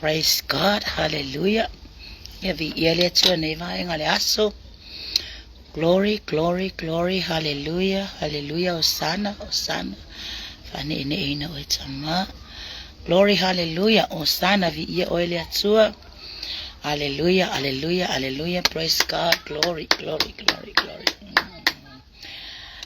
Praise God. Hallelujah. Yavi yele tu neva engale aso. Glory, glory, glory. Hallelujah. Hallelujah. Hosanna, Hosanna. Fani ine ina oitama. Glory, hallelujah. Hosanna vi ye oile atua. Hallelujah, hallelujah, hallelujah. Praise God. Glory, glory, glory, glory.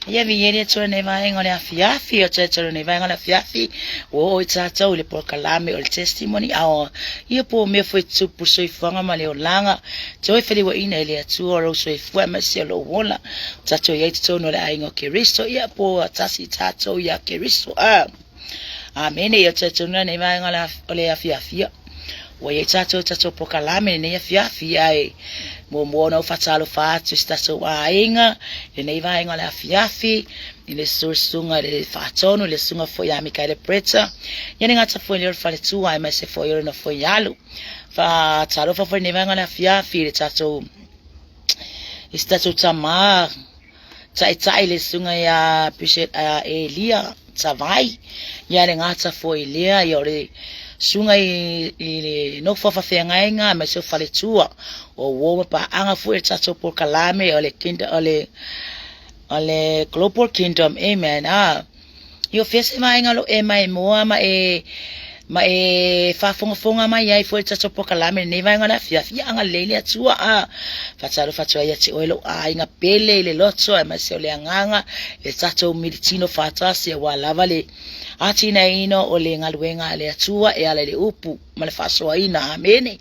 Ia viere tu neva engole afiafi o te neva engole afiafi o tata o le proclame o le testimony ao ia po me foi tu po soi fanga ma le olanga toi feli wa ina ele tu o soi foi ma se lo wola tata ia tu no le aingo Kristo ia po tasi tata ia Kristo amen ia tata no neva engole ole afiafi o ia tata proclame ne afiafi ai mo no fatalo fatu staso ainga le vai ngale afiafi le sursunga le fatono le sunga foi a Michael Preta yene ngata foi le fale tu ai mas se foi no foi yalo fa talo fa foi ne vai ngale afiafi le tato staso tama tai le sunga ya pishet a Elia savai yene ngata foi Elia yore sunga i no fa nga ma se fale tua o wo pa anga fu tato por kalame ole kinda ole global kingdom amen yo fese mai ngalo e mai moa ma e fa fonga mai ai fu tato por kalame ne vai ngana fia anga lele tua fa ya ti oilo inga pele le lotso ma se ole nganga le tato militino fatasi wa lavale atina ino o le ngaluenga le atua e ale le upu ma le fasoa ina amene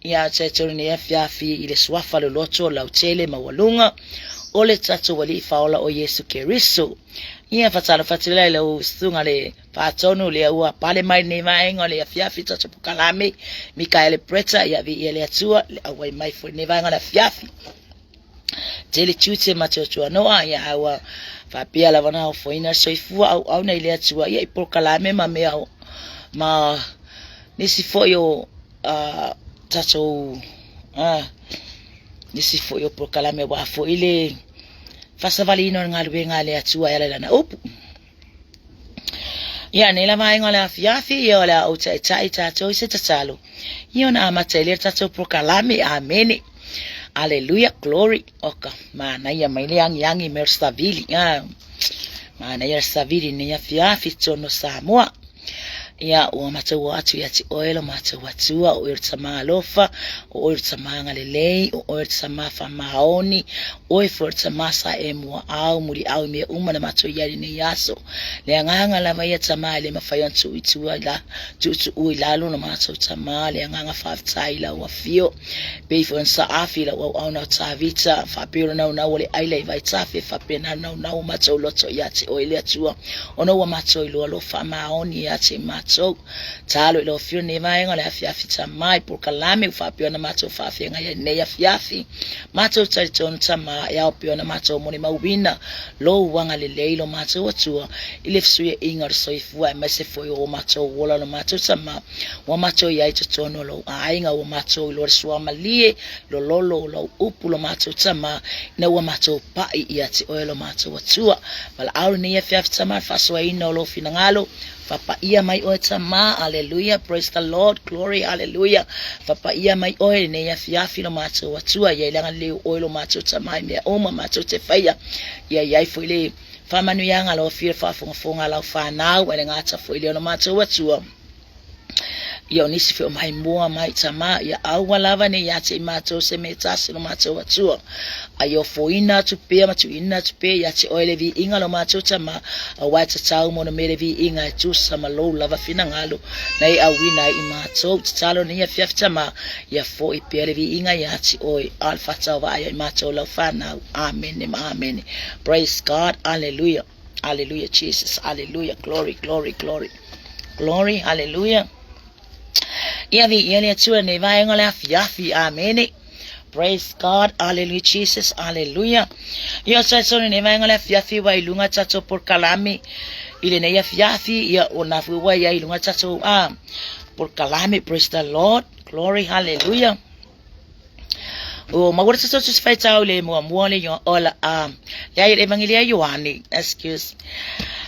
ia tsetore ne fiafi i le swafa le loto lautele mawalunga o le tatu wali faola o Yesu Kristo ia fatila le sunga le patonu le ua pale mai ne vaenga le fiafi tatu pukalame Michael Preta ia vi le atua le awai mai fo ne vaenga le fiafi tele chute matotua noa ia awa fa pia la vana fo ina soifua au na ile atua ia por kalame ma me au ma nisi fo yo tato nisi fo yo por kalame wa fo ile fa savalino ngalwe le atua ia la na upu ia ne la vai ngala fiafi ia la o tai tato se tatalo ia na amatele tato por kalame amen. Hallelujah, glory. Oka, mana ia maile yangi merstavili. Mana ia stavili ni ya fiafi tono Samoa. Ia o matau atu ya ti oilo matau atua o irtama alofa o irtama ngalelei o irtama famaoni o irtama sa emwa au muri au me na matau yali ni yaso le nganga la mai tama le mafayan tu itua la tu uilalo no matau tama le nganga faftai la wa fio be fon sa afila wa au na tavita fa piro na wole aile vai tafe fa pena na matau loto ya ti oile atua ono wa matau lo famaoni ya ti so talo lo fio ne mai ngala fiafi tamai por kalame fa pio na mato fa fia ngai ne ya fiafi mato taiton tama ya pio na mato moni mawina lo wanga le leilo mato watua ile fsue ingar soifua mase foi o mato wola no mato tama wa mato ya itono lo ainga o mato lo sua malie lo upu lo mato tama na wa mato pa ia ti oilo mato watua bal au ne ya fiafi tama fa so ino lo finangalo Papa ia mai o tama, hallelujah, praise the Lord, glory, hallelujah. Papa ia mai o ne ya fiafi no mato watua ya ilanga le oilo mato tama me oma mato te faia ya foi le fa manu yanga lo fia fa fonga la fa na wa ngata foi le no mato watua yo nisi fio mai mua mai tama ya awa lava ne ya te mato se metasi no mato watua ayo foina tu pe matu ina tu pe ya te oile vi inga lo mato tama a wata tau mo no mere vi inga tu sama lo lava fina ngalo nei a wina i mato talo ne ya fiaf tama ya fo i pe vi inga ya te oi alfa tau ya mato lo fana amen amen praise God hallelujah hallelujah Jesus hallelujah glory glory glory glory hallelujah ia vi ia tua ne vai ngala fiafi amen praise God hallelujah Jesus hallelujah ia so ne vai ngala fiafi wa ilunga tato por kalame ile ne ia fiafi ia ona fu wa ia ilunga tato por kalame praise the Lord glory hallelujah o magora sa so fai tau le mo le yo ola ya evangelia Ioane excuse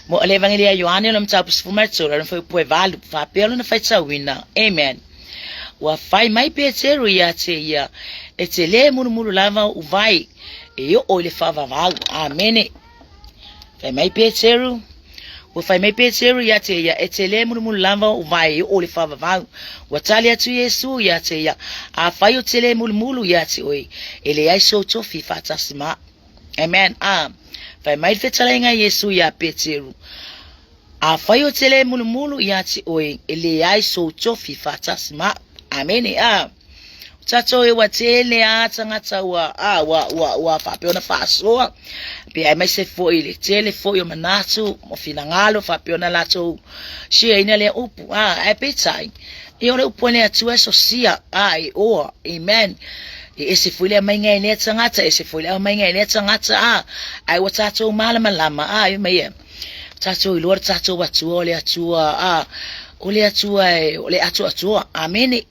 mo le evangelia Ioane lo mtsa pusfuma tsora no foi puevalu fa pelo no fai tau wina amen Wa fai mai Peteru ia te ia. E te le mulu lava uvai. E o le whavavau. Amene. Fai mai Peteru. Wa fai mai Peteru ia te ia. E te le mulu lava uvai. E o le whavavau. Wa tali atu Yesu ia te ia. A fai o te le mulu ia te oi. E le ai so tofi whatasima. Amen. Fai mai whetalenga Yesu ia Peteru. A fai o te le mulu ia te oi. E le ai so tofi whatasima. Amen. Tato e wa tele a tangata wa whapeona whaasoa. Pe ai mai se foi le tele foi o manatu mo finangalo whapeona lato sia ina le upu. Ai petai. E ore upu ne atua so sia. E oa. Amen. E se foi le mai ngai ne tangata. E se foi le mai ngai ne tangata. Ai wa tato malama. E mai tato i lor tato watu ole atua. Ole atua. Amen.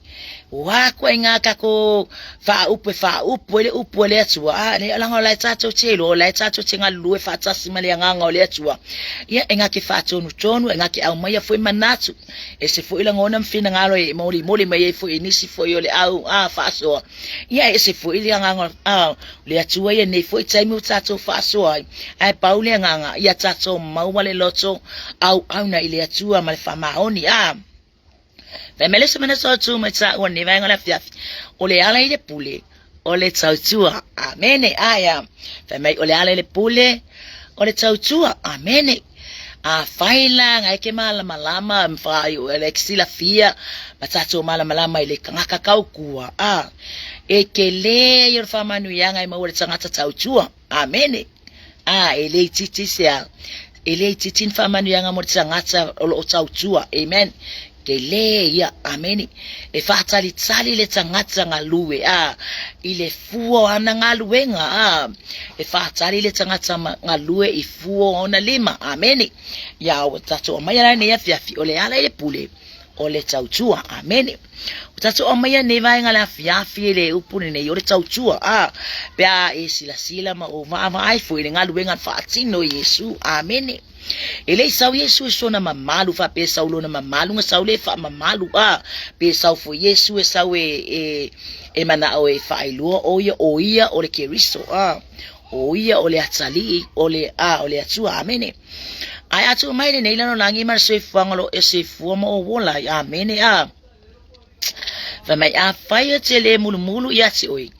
Wa ko inga kako fa upu le upu le atua ne langa la tato chelo la tato chinga lue fa tasima le nganga le atua ia inga ki fa tonu inga ki au mai foi manatu e se foi la ngona mfina ngalo e moli mai foi inisi foi ole au fa so ia e se foi le nganga le atua ia ne foi time tato fa so ai pauli nganga ia tato mau wale loto au na ile atua mal fa maoni Femele se mena so tu me tsa o ni vai ngala fiafi. Ole ala ile pule. Ole tsautua. Amene aya. Femele ole ala ile pule. Ole tsautua. Amene. Faila ngai ke malama mfai ole xila fia. Matatu malama ile kangaka kaukua. Ekele yor famanu yanga ima ole tsangata tsautua. Amene. Ele titisia. Ele titin famanu yanga mo tsangata o tsautua. Amen. Kele ya ameni e fatali tsali le tangata ngalue ile fuo ana ngaluenga e fatali le tangata ngalue i fuo ona lima ameni ya utatu maya ne ya fiafi ole ala ile pule ole tautua ameni utatu maya ne vai ngala fiafi le upuni ne yore tautua bea e sila ma ova ai fu ile ngaluenga fatino Yesu ameni ele sau Yesu so na mamalu fa pe saulo na mamalu nga saule fa mamalu pe sau fo Yesu sau e mana o e fa iluo oia ole keriso oia ole atali ole atua amene ai atu mai ne ilano langi mar se fangalo e se fuoma o wola amene fa mai fa tele mulu ya ti oi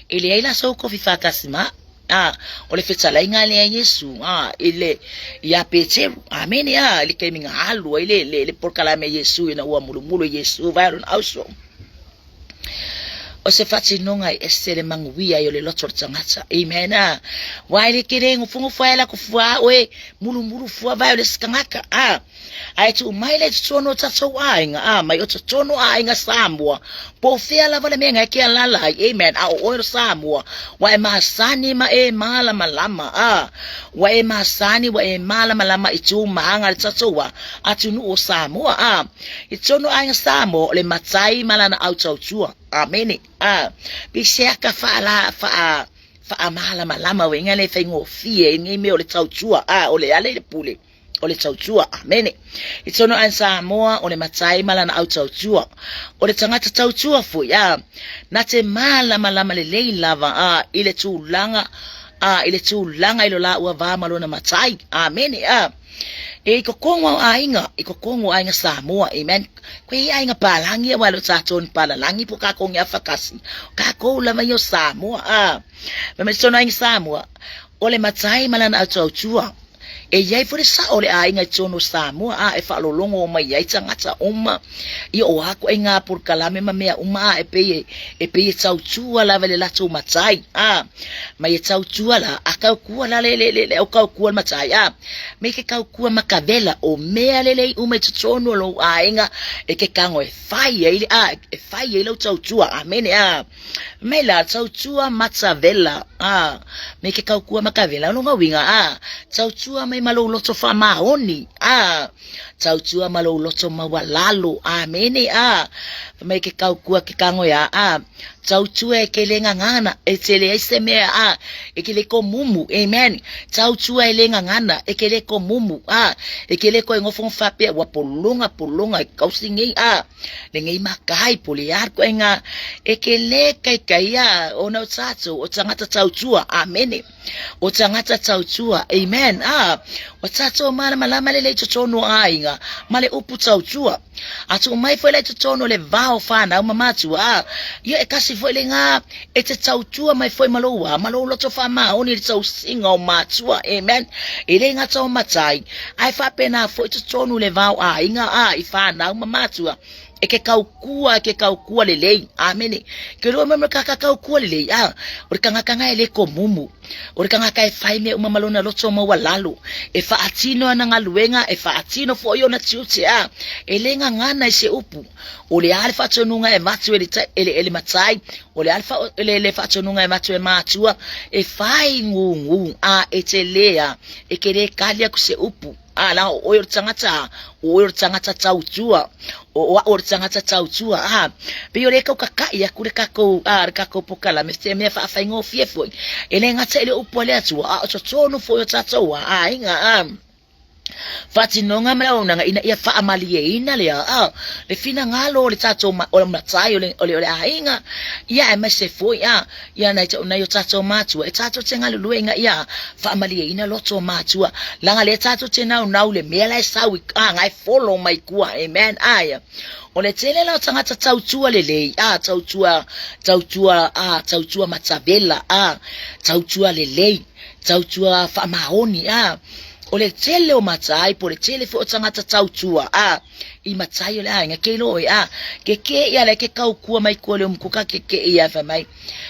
ele ila so ko fi fatasima ole fetala ingale Yesu ile ya Peteru amen ile keminga halu ile porkalame Yesu ina wa mulu Yesu vai also o se fati nonga esele manguia yo le lotor tangata amen wa ile kire ngufungu faila kufua we mulu fua vai le skangaka ai tu mai le tsono tatso ainga mai o tsono ainga samwa po fela vale menga ke lala amen o samwa wa masani ma malama wa masani wa malama itu mahanga tatso wa atunu o samwa itsono ainga samo le matai malana auto amen biseka fa malama wenga le fengo fie ngime o le tautua ole ale le pule ole tautua amen itsono ansa moa ole matai malana au tautua ole tangata tautua fo ya nate malama le lava ile tulanga ilo la wa va malona matai amen ikokongo ainga Samoa amen kwe ainga palangi walo taton palangi po kakong afakasi kakola mayo Samoa memesono ainga Samoa ole matai malana autua yai for sa ole ainga tono Samoa e fa lolongo mai yai tangata o hako ainga por kalame mamea e pe tautua la vele la to matai mai tautua la akau kua la le o kau kua matai me ke kau kua makavela o mea lele tono lo ainga e ke kango e fai lo tautua amen me la tautua matsavela me ke kau kua makavela lo ngawinga tautua mai malo loto fa maoni tautua malo loto mawalalo amene mai ke kaukua ke kango ya tautua e ke lenga ngana e tele esemea e ke le ko mumu amen tautua e lenga ngana e ke le ko mumu e ke le ko ngofong fape wa polonga kausingi le ngai makai pole ya ko nga e ke le kai ona tsatso o tsangata tautua amen o tsangata tautua amen o tsatso mala malama le tsono ainga male upu tautua atu mai foi le tsono le vao fana mamatu ye e kasi foi le nga e te tautua mai foi malo loto fa ma oni tsau singa o matua amen ele nga tsau matai ai fa pena foi tsono le vao inga ifana mamatu e ke kaukua le lei amen ke ro me ka kaukua le lei o kanga ele ko mumu o kanga kai fai me uma malona loto mo walalo e fa atino na ngaluenga e fa atino fo yo na tiuti ele nga ngana se upu o le alfa tonunga e matu ele matai o le alfa ele fa tonunga e matu e matua e fai ngungu etelea e kere kalia ku se upu la o tangata tautua o tangata tautua pe yo reka ka ya kureka ko ka pokala me fa faingo fiefo ele ngata ele upole atu o tsono fo yo tatoa inga fati nonga mala ona ina ia fa amalie ina le fina ngalo le tato o matai ole ainga ia e mase fo ya na yo tato matu e tato tenga luenga ia fa amalie ina loto matu langa le tato tena na ule mela sawi ngai follow my kua amen aya ole tele la tangata tautua lele tautua matabela tautua lele tautua fa mahoni ole tele o matai pole tele fo tangata tautua I matai ole nga ke lo ke ya le ke kaukua mai ko le mkuka ke ya fa mai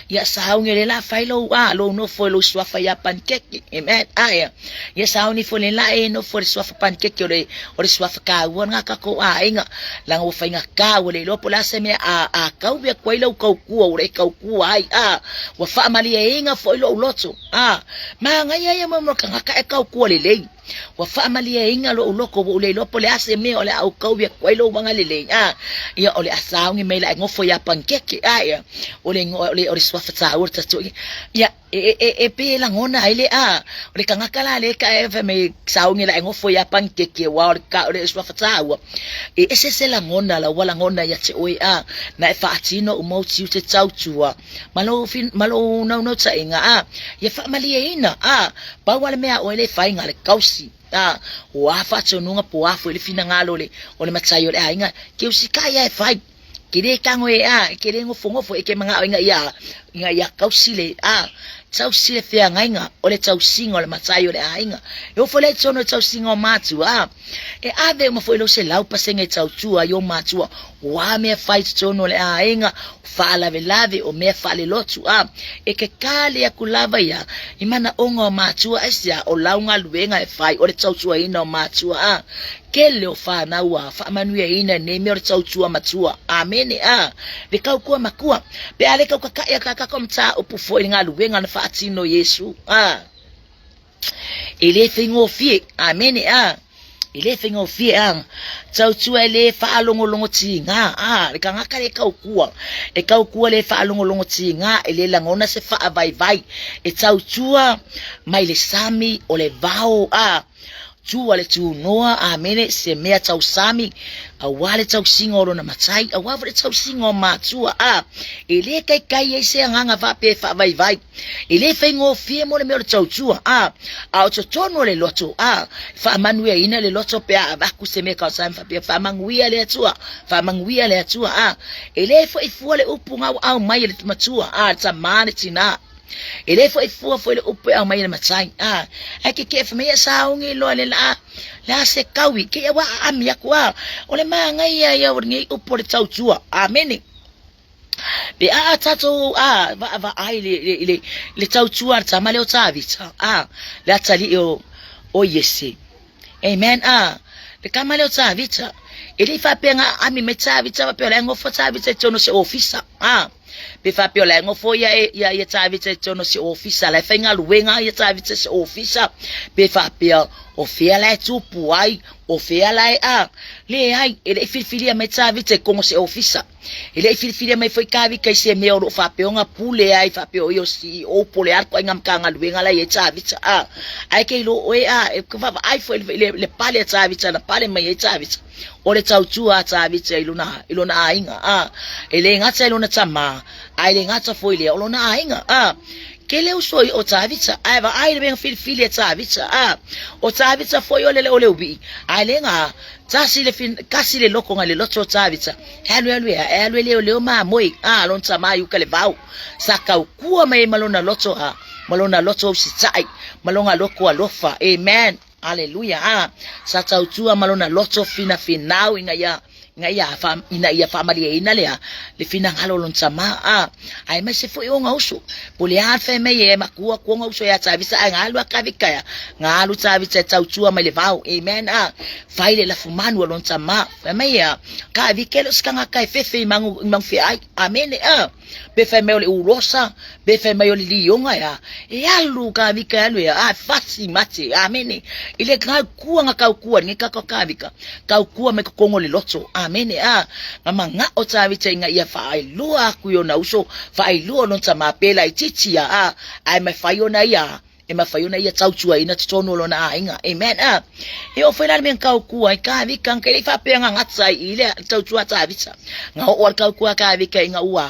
ya saungele la failo lo no fo lo swafa ya pancake amen aya ya sauni fo le la no fo swafa pancake ole swafa ka wona ka ko inga la ngo fa inga ka ole lo pola se me ka u ko ile kaukua ole kaukua wa fa mali inga fo lo loto ma nga ya mo ka ka kaukua le wa family inga lo loko ole lo pole ase me ole au kaubia kwailo bangalele ya ole asaungi mela ngofo ya pancake ole swafata urta to ya pe la ngona ile ole kangakala le ka me saungi la ngofo ya pancake wa ole swafata ese se la ngona la wala ngona ya te oi na fa atino umoti ute tautua malo no tsa inga ya family ina ba wala me ole fainga le kausi wa fa tsonunga po afo ile fina ngalo le ole matsayo le inga ke usika ya fai kire kango kire ngofo ke manga inga ya kausile tsausile fea ngainga ole tsausinga ole matsayo le inga yo fole tsono tsausinga matu ave mo foi lo se lau pasenge tsautua yo matu wa me fight tsono le inga fala velave o me fale lotu ke kale ya kulava ya imana onga matu asia o launga luenga fai ole tsautua ina matu kele o fa na wa fa manuia ina ne me tsautua matua amen le kaukua makua pe ale ka komta opufo inga luenga na fa atino Yesu ele fingo fie amen ile fingo fie tautua le fa longo tinga le kanga kale kaukua le fa longo tinga ele langona se fa vai tautua mai le sami o le vao tua le tu noa amene se mea tau sami awale tau singo na matai awale tau singo matua ele kai se nganga va pe fa vai ele fengo fie mo le me tau tua au tono le loto fa manuia ina le loto pe va ku se me ka sa fa manguia le tua ele fo ifua le upunga au mai le matua tamane tina ele foi le upe au mai le matai ke fa me saungi lo le la se kawi ke wa amia kwa ole manga ya ngi upo le tautua amen be tato va ai le tautua tamale o tavita la tali o yesi amen le kamale o tavita ele fa penga ami metavita pe le ngofo tavita tono se ofisa pe fa pe la ngofo ya tavita tono se ofisa la fenga luenga ya tavita se ofisa pe fa pe o fea lai tupu ai, o fea lai le ai, ele filfilia mai tavita kongo se ofisa, ele filfilia mai foi kavi kai se me oro fapeonga pule ai fapeo yo si o pole arko ingam kanga luenga lai e tavita ai ke lo oe e kava ai foi le pale tavita na pale mai e tavita o le tautua tavita ilona ainga ele ngata ilona tama ai le ngata foi le ilona ainga ke le usoi o tavita ai va ai le filfilia tavita o tavita foi ole ubi ai le nga tasi le fin kasi le loko ngale loto tavita elu le ma moi lon tama yu kale vau saka ukua mai malona loto sitai malonga loko alofa amen haleluya sa tautua malona loto fina finau inga ya family ina le fina ngalo lon tama ai mai se foi onga uso pole afa mai e makua kuonga uso ya tavisa ngalo akavika ngalo tavisa tautua mai le vau amen faile la fumanu lon tama mai ka vikelo skanga kai fefe mang fe ai amen be fe mai le urosa be fe mai le lionga e alu ka vika alu fasi mate amen ile ka kuanga ka kuwa ni ka vika ka kuwa me kongo le loto amen ngama nga o tavita inga ia fa lua kuiona uso fa lua non tama pela ititia ai me faiona ia e ma faiona ia tautua ina tono lona inga amen e o foi la men ka ku ai ka vi kan ke fa pe nga ngatsa ile tautua tavita nga o ka ku ka vi ka inga wa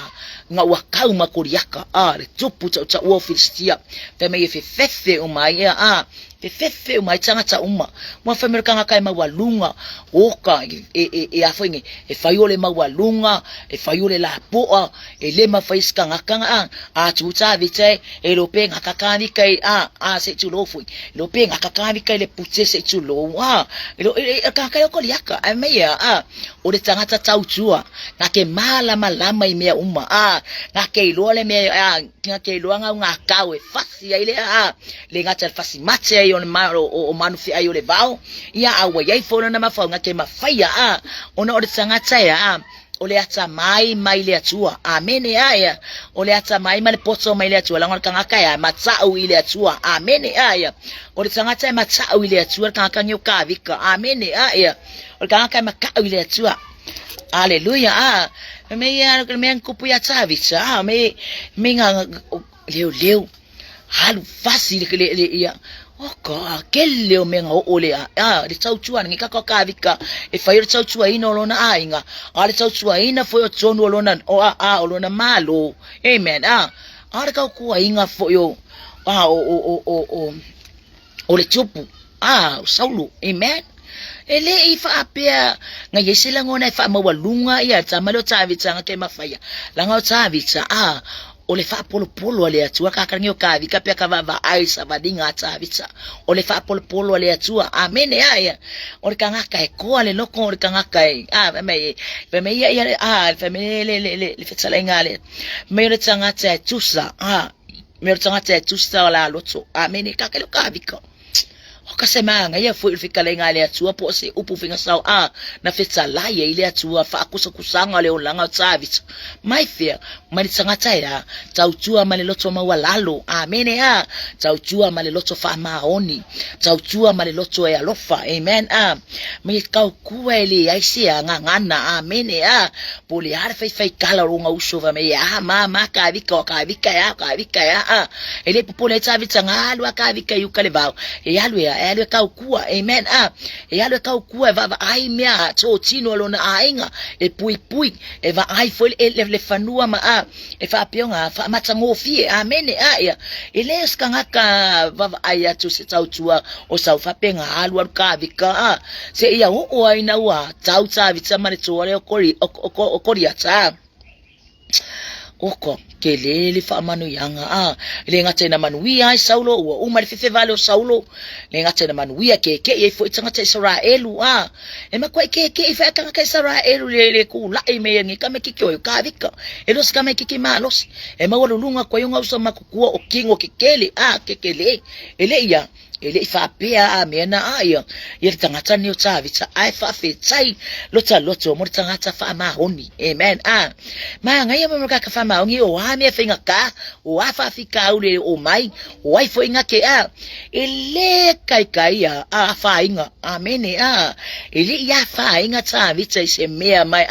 ka uma kuriaka le tupu tauta o filistia pe me fe fefe o mai fefe mai tangata uma mo fa merka nga kai mawalunga oka e afoinge e faiole mawalunga e faiole la poa e le mafaiska nga kanga tuta vite e lo pe nga kakani kai se tu lo fui lo pe nga kakani kai le putse se tu lo lo ka kai ko liaka ai me o le tangata tautua nga ke malama i mea uma nga ke lo le me nga ke lo nga kawe fasi ile le ngata fasi mate on o manufi ayo le vao ia awa yai fono na mafaunga ke mafaya ona o le tangata ole ata mai le atua amen aya ole ata mai le poto mai le atua lango kanga kaya matsau ile atua amen aya ole tangata matsau ile atua kanga nyoka vika amen aya ole kanga kaya makau ile atua haleluya me kupu ya tavisa me nga leo halu fasi le ya oka kelle o menga ole le tautua ngi ka vika e fai tautua ina lona ainga ale tautua ina foi o tonu lona o lona malo amen ale ka ku ainga foi o o le tupu saulo amen ele ifa apia nga yesela ngona ifa mawalunga ya tamalo tavita nga ke mafaya langa tavita ole fa polo le atua ka kanyo ka vika pia ka va aisa vadinga tavita ole fa polo le atua amen aya ole kanga ka ko ale loko ole kanga ka me ya le fetsala ngale me le tanga tsa tusa me le tanga tsa tusa la loto amen ka ke lo ka vika kasi manga ia foi fika lenga le atua po se upu finga sau na fetsala ia ile atua fa kusanga le olanga tavita mai fia mali tangata ira tautua mali loto mawalalo amen tautua mali loto fa maoni tautua mali loto ya lofa amen me kau kuele aisia ngana amen poli har fai kala runga usova me mama ka vika ya ele popole tavita ngalo ka vika yukale bao ele ka ukua amen ele ka ukua va ai mea to tino lona ainga e pui e va ai foi le fanua e fa pionga fa matango fie amen ele skanga ka va ai atu se tautua o sa fa penga alu ka vika se ia o aina wa tauta vitsa mane tore o kori ata oko kelele fa manu yanga le ngata na manui ai saulo o uma le fefe vale o saulo le ngata na manui ke e foi tanga te Israelu e ma kwai ke e fa kanga Israelu le ku la e me ngi kame kikyo ka vika e los kame kiki malos e ma wolunga kwa yonga usa makukua o kingo kikele kekele ele ya ele ifapea a mena aya ia tangata ni o tavita ai fa fetai loto mo tangata fa mahoni amen ma ngai mo ka fa mahoni o ha me finga ka o afa fika ule o mai o ai foi nga ke ele kai a fa inga amen ele ia fa inga tavita se me mai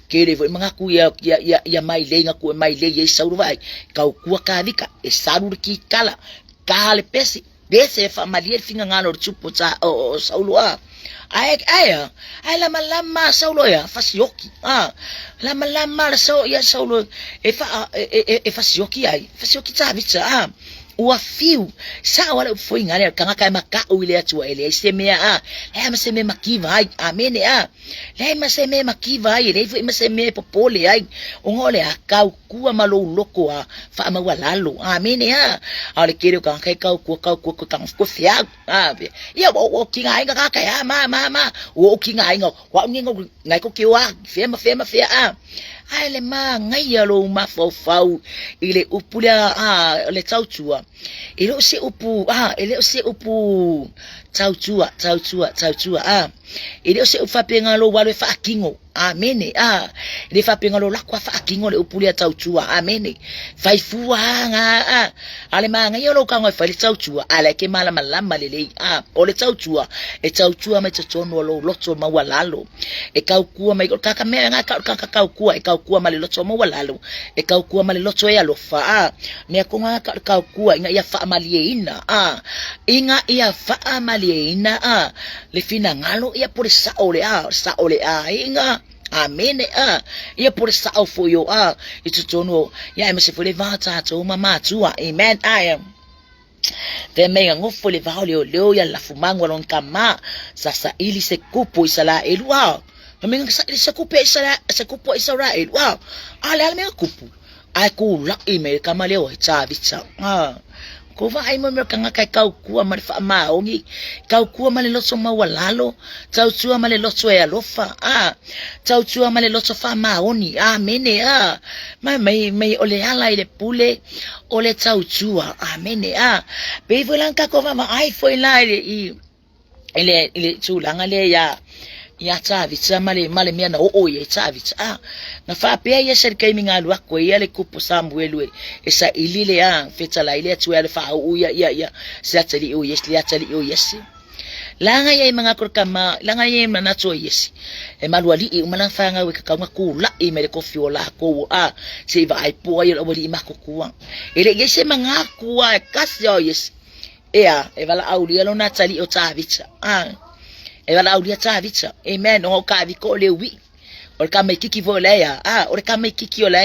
kere foi mga ku ya mai lenga ku mai le ye sauru vai kau ku ka vika e saru ki kala kale pesi dese fa malia finga ngalo chupo ta o saulo ai lama saulo ya fasioki lama saulo e fasioki fasioki ta vitsa o fiu sa wala foi ngale kanga kai maka o ile atu ele se me le se me makiva ai amen le se me makiva ai le foi se me popole ai o ngole kau kua malo loko fa ma wala lo amen ale kere kanga kai kau ku tang ko fia ia o kinga ai ga kai ma o kinga ai wa ngai ko kiwa fema ai le ma ngai alo ma fau ile upulia le tautua ile o se upu tautua ile o se ufapenga lo wale fa kingo amen ile fa penga lo la kwa fa kingo le upulia tautua amen fa fuanga ale ma ngai alo ka ngai fa le tautua ale ke mala malama le o le tautua e tautua me tsono lo loto ma walalo e ka ku ma ka me nga ka ku e kua male loto mo walalo e kua male loto ya lo fa me ko nga ka kua inga ya fa malieina inga ya fa malieina le fina ngalo ya por sa ole inga amen ya por sa fo yo itu tono ya me se fo le vata to mama tua amen te mega ngofo le vaoleo leo ya la fumango lon kama sasa ili se kupo isala elwa menga sa kupo Israel wow ala me kupu ai ku la email kama leo cha vitsa ko va ai mo kanga kai kau ku ma fa ma ongi kau ku ma le loso ma walalo tau tua ma le loso ya lofa tau tua ma le loso fa ma oni mene mai ole ala ile pule ole tau tua mene be volanka ko va ai foi la ile tu langa le ya tavitsa male mia na ye tavitsa na fa pe ya serkai minga lwa ko ya le kupu Samuel esa ilile fetala ile tu ya fa ya sa tali o yes ya tali o yes langa ya mga kurkama langa ya mana to yes e malwali e umana fanga we ka ku la e mere ko fiola ko se va ai po ya obodi makuwa ile yese mga kuwa kasyo yes e vala aulia lo na tali o tavitsa e wala aulia tavitsa amen o ka vi ko le wi o ka me kiki vola o ka me kiki ola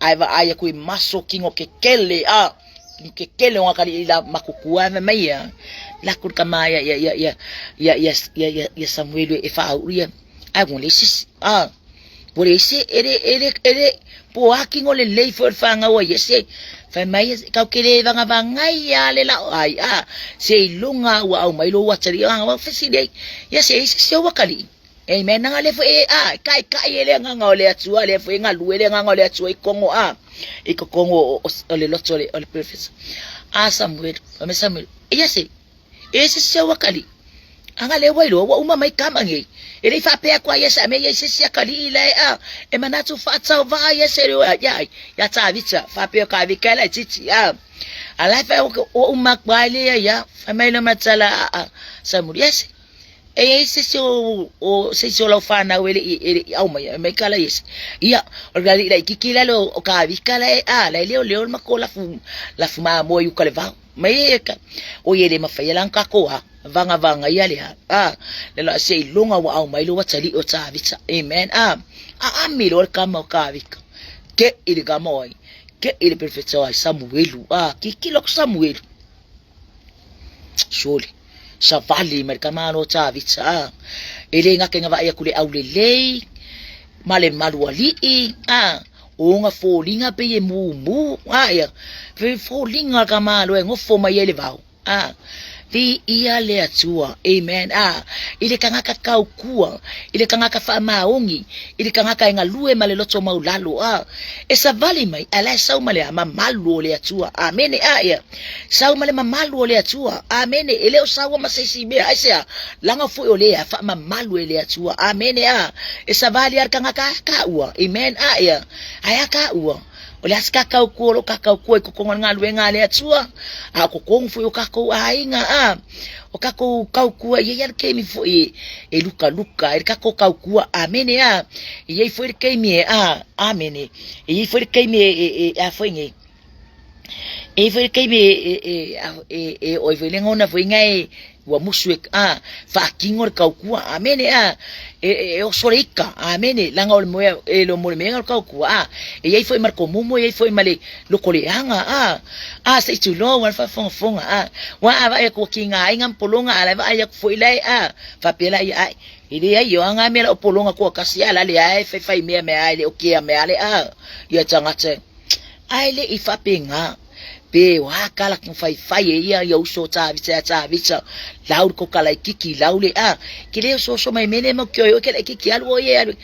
ai va ai ku maso kingo ke kele o ka ila makukua me mai la kur ka mai ya Samuel e fa aulia ai con le sis por ese ere po akingo le lei for fanga o yese fa mai ka kele vanga ya le la ai se lunga wa au mai lo wa tsari wa feside ya se wakali amen nga le fo kai le nga ole atua le fo nga luele nga ole atua ikongo ikokongo ole lotole ole professor Samuel ya se ese se wakali anga le wailo wa uma mai kamange ele fa pe kwa yesa me yesa sia kali ile e manatu fa tsa va yesa ya tavitsa fa pe ka vikala titi ala fa o uma kwale ya fa mai lo matsala Samuel yes e se lo fa na wele au mai kala yes ya orgali ile kikila lo ka vikala la leo makola la fuma mo yu kale va mai o yele mafayela nkako vanga yale le la se lunga wa au mai lo watali o tavitsa amen amilo kama kavika ke ile gamoi ke ile perfetto Samuel kikilo Samuel shole savali merkamano tavitsa ile ngake ngava ya kule aulele male maluali o nga folinga pe ye mu ya ve folinga kama lo ngofo mayele vao fi ia le atua amen ile kangaka kaukua ile kangaka fa maongi ile kangaka engalue male loto maulalo esa vali mai ala sau male mamalu le atua amen ya sau male mamalu le atua amen ele sau masisi be aisa langa fu ole fa mamalu le atua amen esa vali ar kangaka kaua amen ya ayaka ua ole aska kaukua lo kakau ko ngalue ngale atua ko kongfu yo kakau ainga o kako kaukua ye yar kemi fo e luka e kako kaukua amen ye foi kemi amen ye foi kemi afoinge e foi kemi o velenga ona foi ngai wa musuek fa kingor kaukua amen o sorika amen langa o moya lo mo menga kaukua ye foi marco mumo ye foi male lokoleanga se tulo wa fa fonga wa ava ko kinga ingam polonga ala va ya foi lai fa pela ya ile ya yo anga mela polonga ko kasiala le ai fa me ai o kia me ale ya tangate ai le ifa penga pe wa kala kin fai ia yo so ta vita laur ko kala kiki laule kile so mai mene mo kyo yo kele kiki alu ye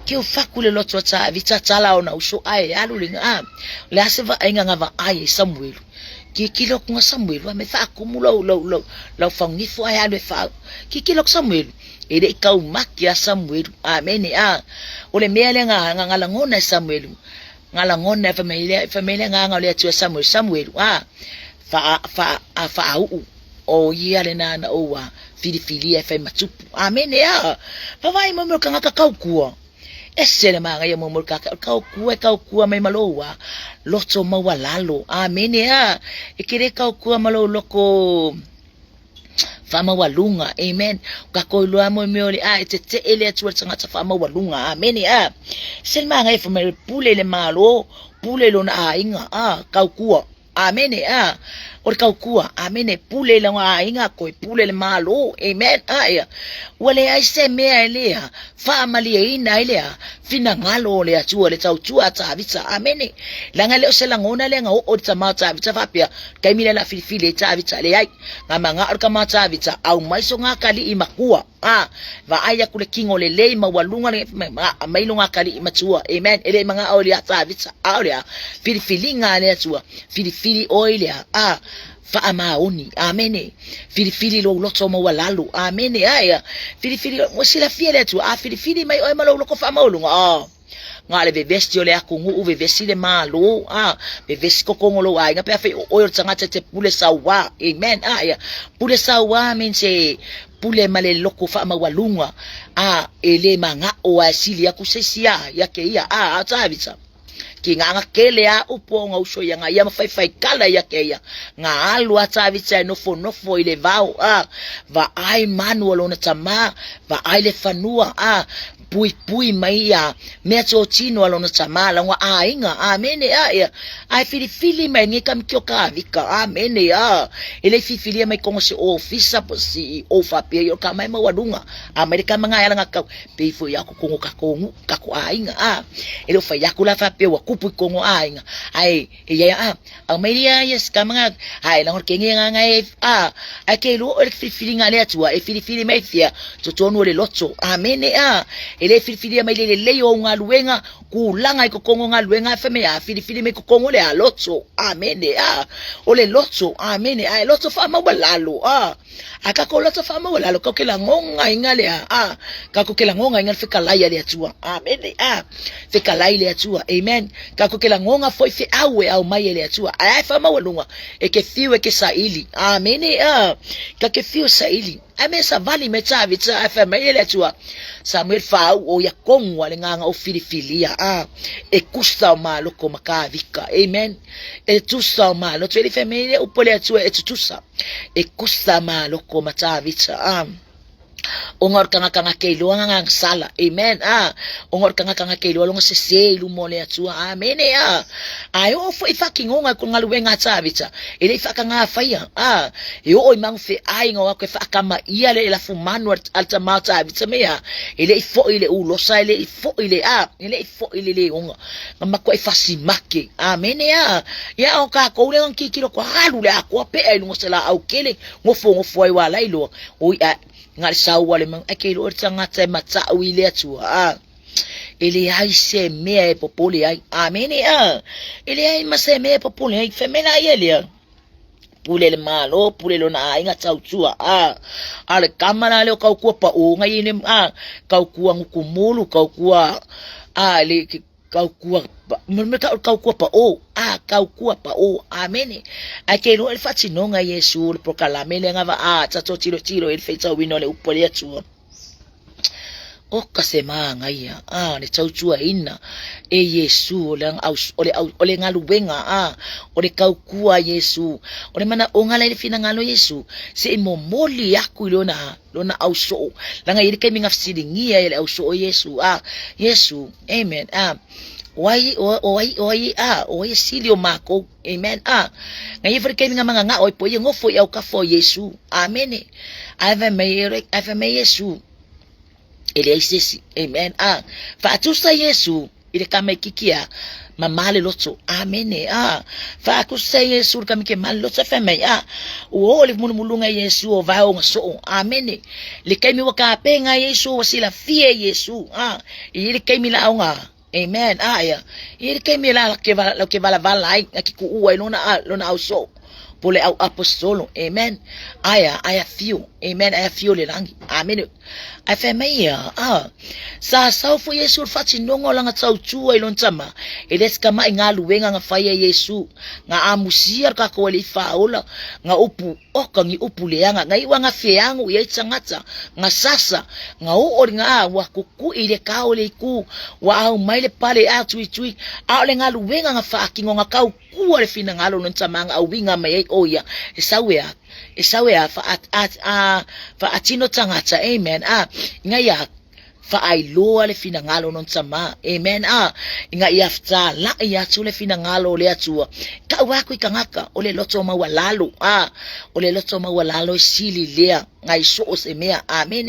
ke o fakule lo ta vita tala ona uso alu le le aseva inga ngava Samuel kilo ko Samuel wa me fa akumulo lo fangifu alu fa kilo Samuel ele kau makia Samuel amen ole mele nga ngona Samuel ngalangona familia nganga le tua Samuel fa o yale na owa fili fa matupu amen fa vai mo kanga kaukua esele manga ya mo kaukua mai malowa loto mawalalo amen ikire kaukua malo loko fama walunga amen kakoilwa mo meole tete ele atu tsanga fama walunga amen selma ngai fama pule le malo pule lo na inga kaukua amen or kaukua amen pule le nga inga ko pule le malo amen wale ai se me ele fama le ina ile fina ngalo le atu le tau ata vita amen langa le sela ngona le nga o tsamata vita fapia kaimile la filifile ta vita le ai ngamanga ar kamata vita au maiso ngakali imakua va aya kule kingo le lei mawalunga le mailunga kali imatua amen ele manga oli ata vita aulia filifili ngale atua filifili oile fa amaoni amen filifili lo loto mawalalo amen filifili mosila fiele tu filifili mai o malo ko fa maulunga ngale be vesti ole akungu uve vesile malo be vesti kokongolo ai ngape afi o tsanga tete pule sawa amen pule sawa mense pule male loko fa mawalunga ele manga o asili ya kusesia yake ia atavisa kinga kele uponga uso yanga ya mafai kala yake ya nga alu atavisa nofo ile vao va ai manual ona tama va ai le fanua pui mai meto tino alona tamala wa ainga amen ai filifili mai ngika mkioka vika amen ele filifili mai kongo se officer posi ofa pe yo kama mai wadunga amerika manga yala ngaka pe fo ya kongo kako ainga ele fa yakula fa pe wa kupu kongo ainga ai ya ameria yes kama ai la ngorkengi nga akelo ele filifili ngale atua e filifili mai fia totonu le loto amen ele filifili mai le leyo ngaluenga kulanga ikokongo ngaluenga feme ya filifili mai kokongo le alotso amen ole lotso amen lotso fa mabalalo akako lotso fa mabalalo kokela ngonga ingale kakokela ngonga ingal fika laya le atua amen fika laya le atua amen kakokela ngonga foi fi awe au mai le atua ai fa mawalunga ekefiwe ke saili amen kakefiwe saili amesa vali mechavi tsa afema ile atua Samuel fa o ya kongwa nganga o filifilia ekusta malo ko makavika amen etusa malo tweli family upole atua etutusa ekusta malo ko matavita ongor kanga kelo nga sala amen ongor kanga kelo lo se lu mole atua amen ai o fo fucking onga ko ngaluenga tavita ele faka nga faia e o mang fe ai nga ko faka ma ia le la fumano alta mata vita mea ele fo ile u losa ele fo ile ele fo ile le onga ngama ko fasimake amen ya o ka ko le ngi kilo ko halu le ko pe ai ngo sela au kele ngofo ai wala ilo o ngal sa wale mang akelo o tanga tsa matsa o ile atua ele ai se me popole ai amen ele ai ma se me popole ai femela ele pule le malo pule lo na inga tau tua ale kamera le kau kua pa o ngai ne kau kua ngukumulu kau kua le kau kua me kau kua pa o kau kua pa o amen akelo le fatinonga Yesu le proclame le ngava tato tiro ele feita wino le upole atua o kasema ngai ne tautua ina Yesu ole ngalubenga ole kaukua Yesu ole mana onga le fina ngalo Yesu se momoli yaku lona auso langa ile kai minga fsidingia ile auso Yesu Yesu amen oi silio mako amen ngai fer kai minga manga oi po ngofo ya ukafo Yesu amen ave me Yesu ele isesi amen fa atusa Yesu ile kama ikikia mamale loto amen fa akusa Yesu kama ke mal loto fa me o le mulunga Yesu o va o so amen le kaimi waka penga Yesu wasila fie Yesu ile kaimi la onga amen ya ile kaimi la ke vala akiku uwa lona au so pole au apostolo amen aya feel amen aya feel le langi amen afemia sa fu Yesu fati nongo langa tau tua ilon tama edes kama ngaluwenga nga faya Yesu nga amusia ka ko le faola nga upu oka ngi upu le nga iwa nga feangu ye tsangata nga sasa nga o nga wa kuku ile ka ole ku wa au maile pale tui ale ngaluwenga nga fa kingo nga kau ku le fina ngalo non tama nga winga mai oya esawea fa atino tangata amen ngaya fa ai loa le fina ngalo non sama amen inga iafta la ya tule fina ngalo le atua ka wako ikangaka ole loto mawalalo ole loto mawalalo sili lea ngai so osemea amen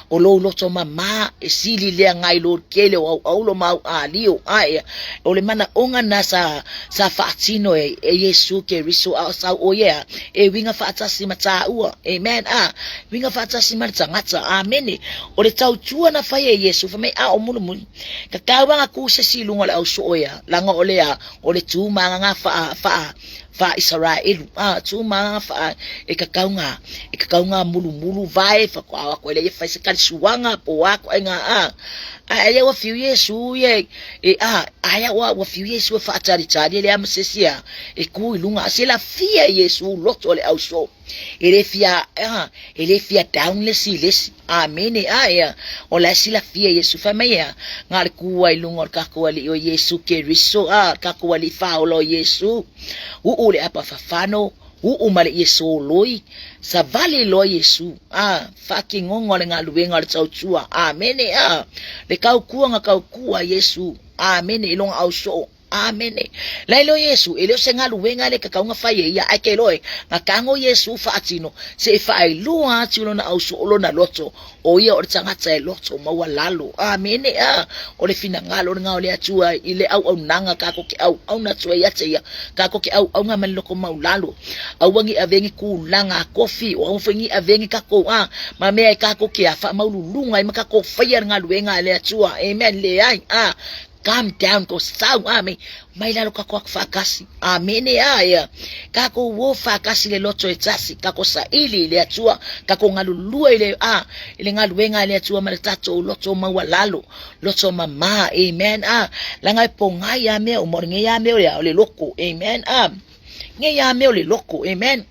olo loto mama sili lea ngai lo kele au lo mau alio ole mana onga nasa sa fatino Yesu ke riso sa oya winga fatasi mata amen winga fatasi mata ngata amen ole tau tua na faye Yesu fa me omulu kakawa ngaku se silunga la oya langa ole tu manga fa Israel tuma fa ekakaunga mulu vai fa kwa le fa sekali suanga po wako nga aya wa fiu Yesu ye aya wa fiu Yesu fa tari le amsesia ku ilunga sela fia Yesu loto le auso ele fia downless amen aya ola sila fia Yesu fa meya ngal kuwa ilunga ka kwa le Yesu ke riso ka kwa le fa lo Yesu ule apa fafano umale Yesu loi sa vale lo Yesu fucking ngongole ngaluwenga le tautua amen le kau Yesu amen ilong auso amen lailo Yesu ele sengaluwenga le kakaunga faye ya akeloe ngakango Yesu fatino se fa ilua tilo na auso olona loto oya o tangata loto mawalalo amen ole fina ngalo ngaole atua ile au nanga kako ke au na tua yate ya kako ke au ngaman loko maulalo au wangi avengi ku langa kofi o mfungi avengi kako mame kako ke afa maululunga imakako fayer ngaluwenga le atua amen le ai calm down ko sau mailalo kako fakasi amen kako wo fakasi le loto etasi kako sa ili le atua kako ngalulua ile ile ngaluwenga le atua maltato loto mawalalo loto mama amen langa ponga ya me o mornge ya me le loko amen nge ya me le loko amen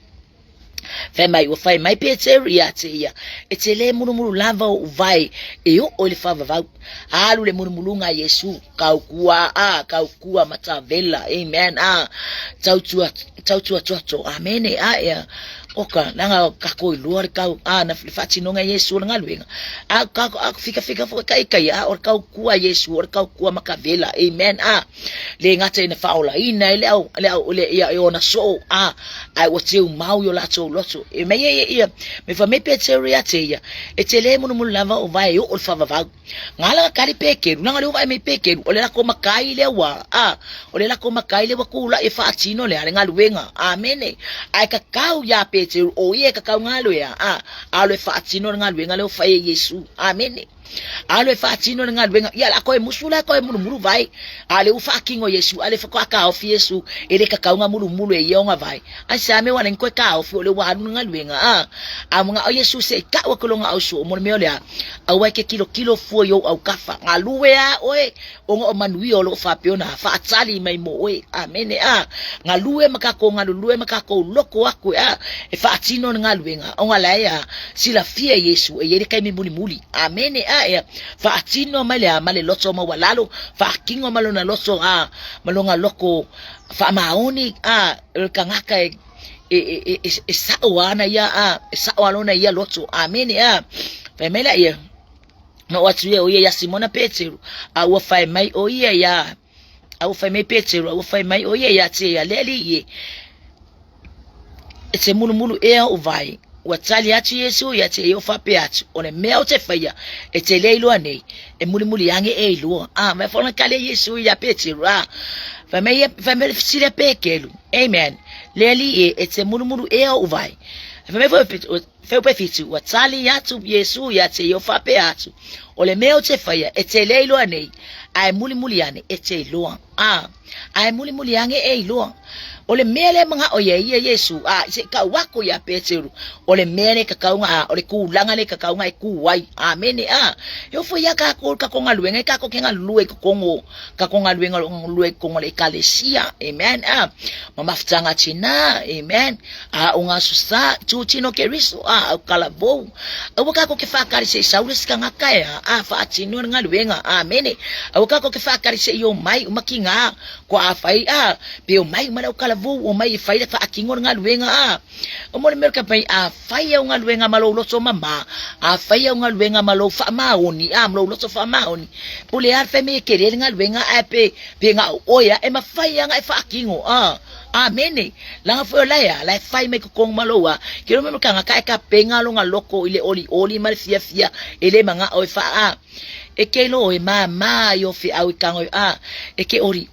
Femai o fai mai peteria tia etele murumuru lava vai ole fava va alu le murumulunga Yesu kaukua matavela amen tautua toto amen oka langa kako luar kau na fati no nga Yesu nga luenga ka fika kai or kau kua Yesu or kau kua makavela amen le ngata ina faula ina le ia ona so ai o teu mau yo lato loto e me ia me fa me peteria teia e tele munu lava o vai o fava va ngala kali pekeru nga le vai me pekeru o le la ko makai le wa o le la ko makai le wa kula e fati no le nga luenga amen ai ka kau ya Peter o ye ka ngalo ya alo fatino ngalo ngalo fa Yesu amen alo fatino ngalo ya la ko musula ko mulu vai ale ufa kingo Yesu ale fa ka of Yesu ele ka mulu e yonga vai asame wana ko ka of ole wa ngalo amunga Yesu se ka wa kolonga au so mo me ole awa ke kilo fo yo au kafa ngaluwe oe o manui o lo fa peona fa tsali mai mo oe amen ngaluwe makako ngaluluwe makako loko aku e fa atino ngaluenga o ngala sila fia Yesu e yele kai muli amen fa atino male loto ma walalo fa kingo malona loto malonga loko fa maoni kangaka e sawana sawana loto amen femela no watu ye oye ya Simona Petero awa fai mai oye ya awa fai mai Petero awa fai mai oye ya te ya leli ye etse mulu o vai watali atu Yesu ya te yo fa pe atu one mea te faya etse leilo ane e mulu yange e lo me fona kale Yesu ya Petero fai mai sile pekelu amen leli ye etse mulu o vai fai mai feu pefitu watali yatu Yesu ya te yo fa pe atu ole meo te faya ete leilo ane ai muli yane ete lo ai muli yange e lo ole mele mga oye Yesu se ka wako ya Petero ole mele ka kaunga ole kulanga le ka kaunga e kuwai amen yo fo ya ka konga luenga ka ko kenga luwe ko kongo ka konga luwe kongo le kalesia amen mama ftanga china amen unga susa chuchino keriso kalabo abuka ko ke fakari se saulis ka ngakaya fa chino nga luenga amen abuka ko ke fakari se yo mai makinga ko afai pe o mai mala kalabo o mai fai fa akingo nga luenga o mo merka pai fai nga luenga malo loso mama fai nga luenga malo fa maoni malo loso fa maoni pule alfa me querer nga luenga pe nga oya e ma fai nga fa akingo amen la fo la fai me ko kong maloa kero me ka nga ka penga lo nga loko ile oli mal fia ele manga o fa e ke lo e mama yo fi au kango e ke oli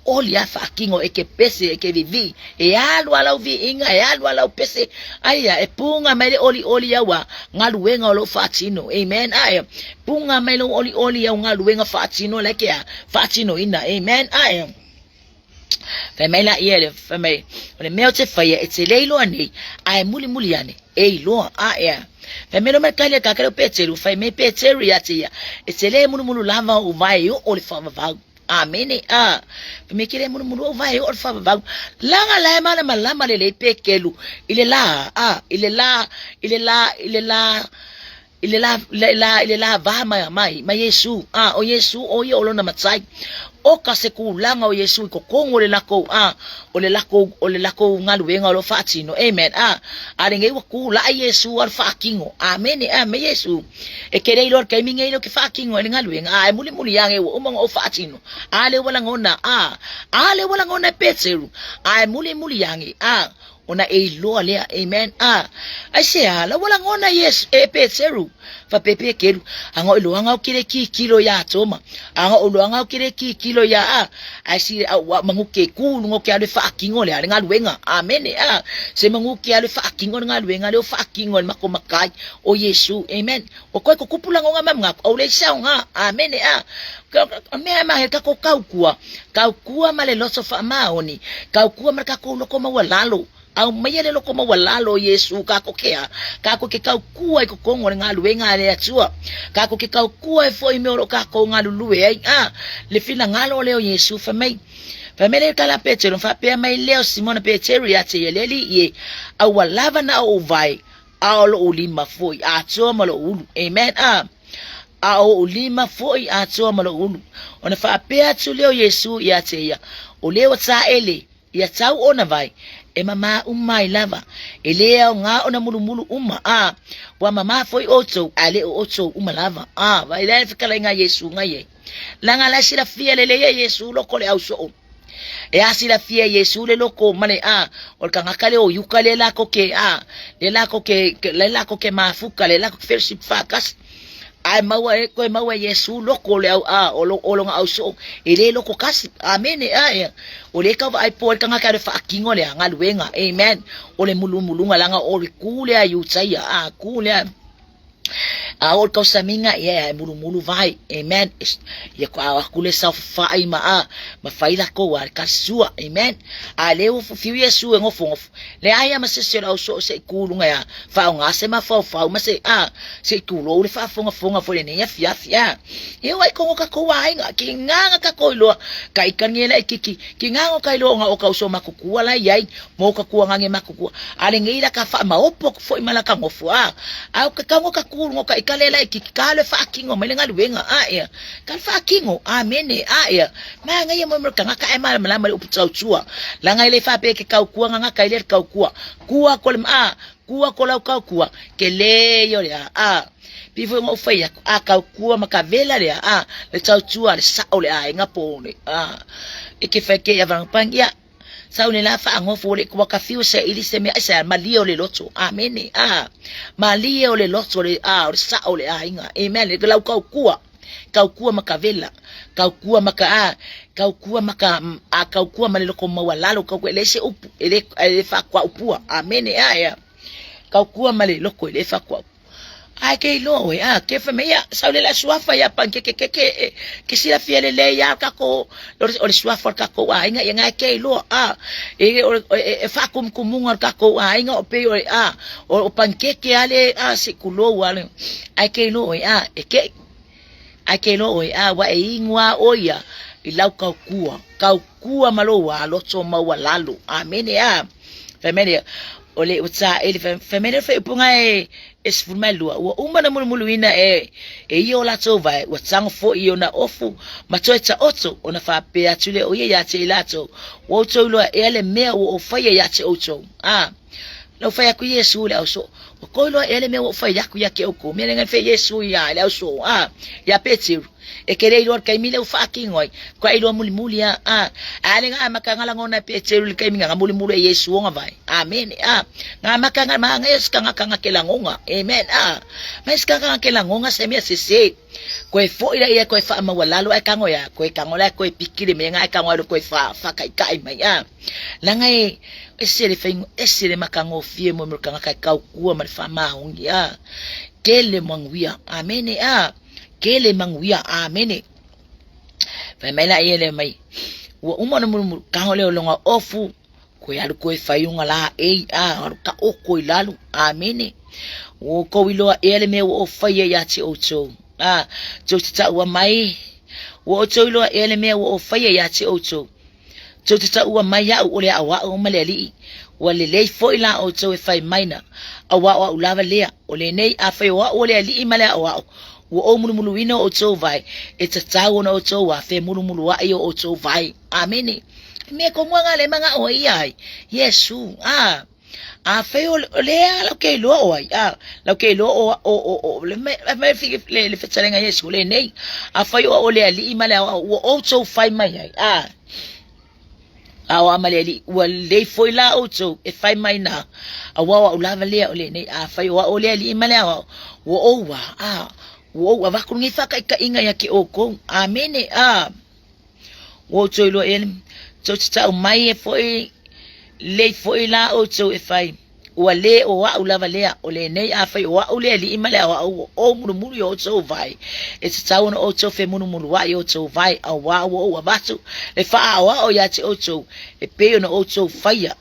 fa kingo e ke pese e ke vivi e alu ala vi inga e alu ala pese aya e punga mai oli ya wa ngaluenga lo fatino amen aya punga mai lo oli ya ngaluenga fatino like ya fatino ina amen aya femela yele femela ole meo te faya etse leilo ane ai muli ane lo femelo merkale ka kero Petero fai me Petero ya tia etse le mulu lava o vai yo ole fa va amen me kire mulu o vai ole fa va langa la mala malama le pekelu ile la va mai Yesu o Yesu o yo lo na matsai o ka se kulanga o Yesu ko kongo le lako ole lako ngaluenga lo fatino amen aringe wa kula Yesu al fakingo amen me Yesu e kere ilo ka minge ilo ke fakingo le ngaluenga muli yange o mo o fatino ale wala ngona Petero muli yange ona lo le amen asia la wala ngona Yesu Petero fa pepe keru anga ilo anga kire kilo ya toma anga ilo anga kire kilo ya asi manguke ku ngoke ale fa kingo le nga luenga amen se manguke ale fa kingo nga luenga le fa kingo makomakai o Yesu amen o ko kupula nga mamnga o le saunga amen me ma ka ko kaukua male loso fa maoni kaukua marka ko loko mawalalo au mayele loko mawalalo Yesu kako ke kaukua ko kongo nga luenga le atua kako ke kaukua fo imero kako nga luluwe le fina ngalo leo Yesu fa mai famele kala Petero fa pe mai leo Simona Petero ya te yeleli ye awalava na ovai ao ulima foi atua malo ulu amen ao ulima foi atua malo ulu ona fa pe atu leo Yesu ya te ya o leo ta ele ya tau ona vai e mama umai lava e lea nga ona mulu uma wa mama foi oto ale oto uma lava vai le fikala nga Yesu nga ye langa la sira fia le Yesu loko le au so e asila fia Yesu le loko male o kanga kale o yukale la ko ke le la ko ke mafuka le la ko fellowship fakas ai maua Yesu loko le au o longa au so ele loko kasi amen o le ka ai po kanga ka fa kingo le nga luenga amen o le mulunga langa o le kule ayu tsaya kule ol kau saminga mulu vai amen ya ko akule sa fai ma faila ko wa kasua amen leo fiu Yesu ngofo le aya ma se so se kulunga ya fa nga se ma fa ma se se kulo le fa fonga fo le ne ya fia e wai ko ka ko wa nga ki nga ka ko lo kai kangela ki nga ka lo nga o ka so makukua la yai mo ka kuanga nge makukua ale ngeila ka fa ma opo fo imala ka ngofo au ka ngo ka kulunga ka ikalela ikikale fa kingo melenga luenga kan fa kingo amen ma nga ye mo kanga ka e mala mala uputsa utsua la nga ile fa pe ke ka kuwa nga ka ile ka kuwa ko le kuwa ko la ka kuwa ke le yo le pifo ngo fa ya ka kuwa makavela le le tsautsua le sa ole nga pone e ke fa ke ya van pangia sa une la fa ngofo le kwa ka fiu se ili se me sa malio le loto amen malio le loto le sa ole inga amen le la ka kuwa makavela ka kuwa maka ka kuwa maka ka kuwa malelo ko mawalalo ka le se upu ele fa kwa upua amen ka kuwa malelo ko le fa kwa ke lo ke fa me ya sa le la suafa ya pan ke sila fiele le ya ka ko o suafa ka ko inga nga ke lo e fa kumunga ka ko inga o pe o pan ke ale se kulo wale ke lo ke lo wa ingwa oya ilau ka kuwa malo wa loto mawalalo amen family ole utsa ele family fe punga esfumelu wa umana mulumuina iyo la tova wa tsang fo iyo na ofu matoeta oto ona fa pe atule oye ya te lato wo to lo ele me wo fa ya te oto no fa ya ku Yesu le so ko lo ele me wo fa ya ku ya ke ko me ngan fe Yesu ya le so ya petir e kere ilo kai mile fa kingoi ko ilo mulimuli ale nga makanga ngona petir kai minga mulimuli Yesu nga vai amen nga makanga manga yes kanga kelangonga amen mas kanga kelangonga se me se ko fo ila ia ko fa mawalalo ai kango ya ko kangola ko pikire me nga kango ko fa kai mai la ngai esele makango fie mo kanga kai kau kua ma fa ma hungi kele mangwia amen kele mangwia amen fa mela ele mai wo umana mu kango le longa ofu ko ya ko fa yunga la ka o ko ilalu amen wo ko wilo ele me wo fa ya ti oto jo tsa wa mai wo to ilo ele me wo fa ya ti oto jo tsa wa mai ya o le awa o maleli wale le fo ila oto e fa maina awa o lava le o le nei a fa wa o le li mala awa wo o mulu wino oto vai it's a tawo no oto wa fe mulu wa yo oto vai amen me ko mwanga le manga o ia Yesu a fe o le lo ke lo o lo ke lo o le fi le fetsalenga Yesu le nei a fa yo o le li mala wo oto fa mai awa maleli wale foi la oto e fai mai na awa o lava le ole nei a fai wa ole ali male wo wa va kungi fa ka inga ya ki oko amen wo to lo el to tsa mai e foi le foi la oto e fai wale o wa lava le ole nei a fai wa ole ali male o mulu yo to vai it's town oto fe mulu wa yo to vai awa wo batu e fa awa o ya ti oto e pe no oto fire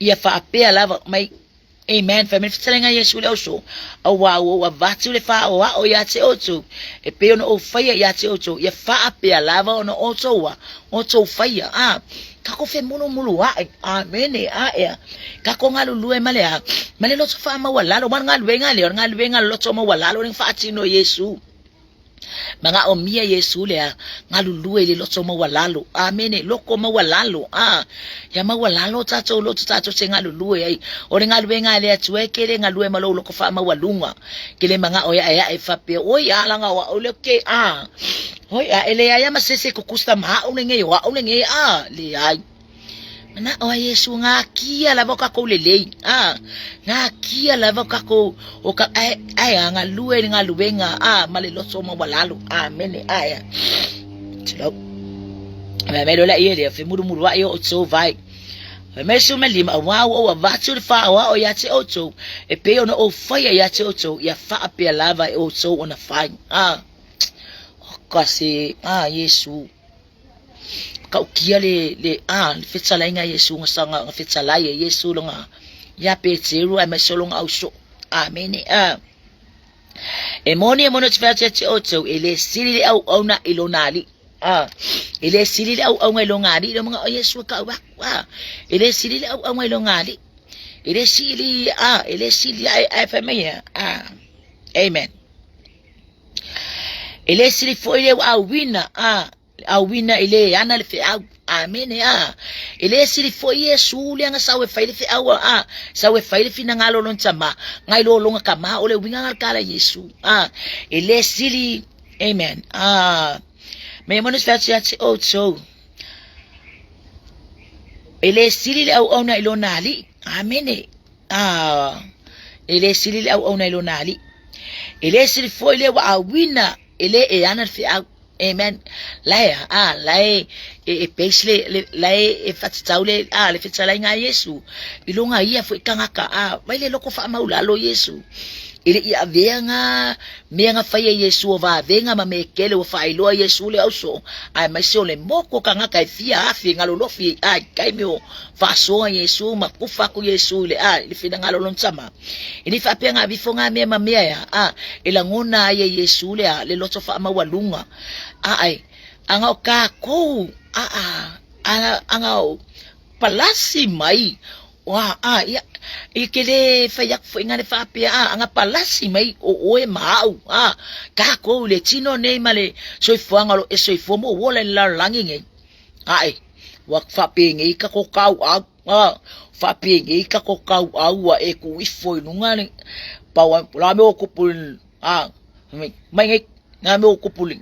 ia fa pe lava mai amen family fitselenga Yesu le so awa wo batu le fa awa o ya ti oto e pe no fire ya ti oto ia fa pe lava no oto fire kako fe mulu wa amen kako ngalu e male lo fa ma wala lo man ngalu lo so ma wala lo fa tino Yesu Mga omia Yesu le ngalulue le lotso mawalalo. Amen. Loko mawalalo. Ya mawalalo tato lo tato se ngalulue ai. Ore ngalue ngale atue kere ngalue malo loko fa mawalunga. Kile mga oya ya e fape. Oya langa wa oleke Oya ele ya masese kukusta ma unenge wa unenge le ai. Na o Yesu nga kia la boka ko lele nga kia la boka ko o ka ai nga lue nga luenga male loso mo balalo amen aya tlo me lo la ile fe muru muru wa yo so vai me so me lima wa o va tu fa wa o ya te oto e pe ono o fire ya te oto ya fa pe lava o so on a fire kasi Yesu kau kia le fitsala nga Yesu nga sanga nga fitsala Yesu longa ya petseru ai mesolonga auso amen emoni mono tfetse otso ele silile au na ilonali ele silile au ngelongali lo mga Yesu ka wa ele silile au ngelongali ele sili ele sili ai famia amen ele sili foi le awina awina ile yana le fe amen ile sili foi Yesu le nga sawe faile fe sawe faile fina ngalo lon tsama ngailo longa kama ole winga ngala Yesu ile sili amen me monos fatsi otso ile sili le au na ilonali amen ile sili le au na ilonali ile sili foi le awina ile yana fe amen lae e pesle lae e fatsaule le fetsala nga Yesu ilonga ia foi kangaka baile loko fa maulalo Yesu ile ia venga menga faya Yesu va venga mamekele o fa ilo Yesu le auso ai masole moko kangaka fia afi ngalolo fi kai meu fa so Yesu makufa ku Yesu le le fina ngalolo ntsama ini fa penga bifonga mema mea ila ngona ye Yesu le loto fa mawalunga ai anga ka ko anga palasi mai wa ya ikele fayak fo ngane fa pia anga palasi mai o e mau ka ko le chino ne male so fo ngalo e so fo mo wole la langi ai wa fa pingi ka ko kau fa pingi ka ko kau wa e ku ifo nungane pa wa la me ko pul mai nga me ko pul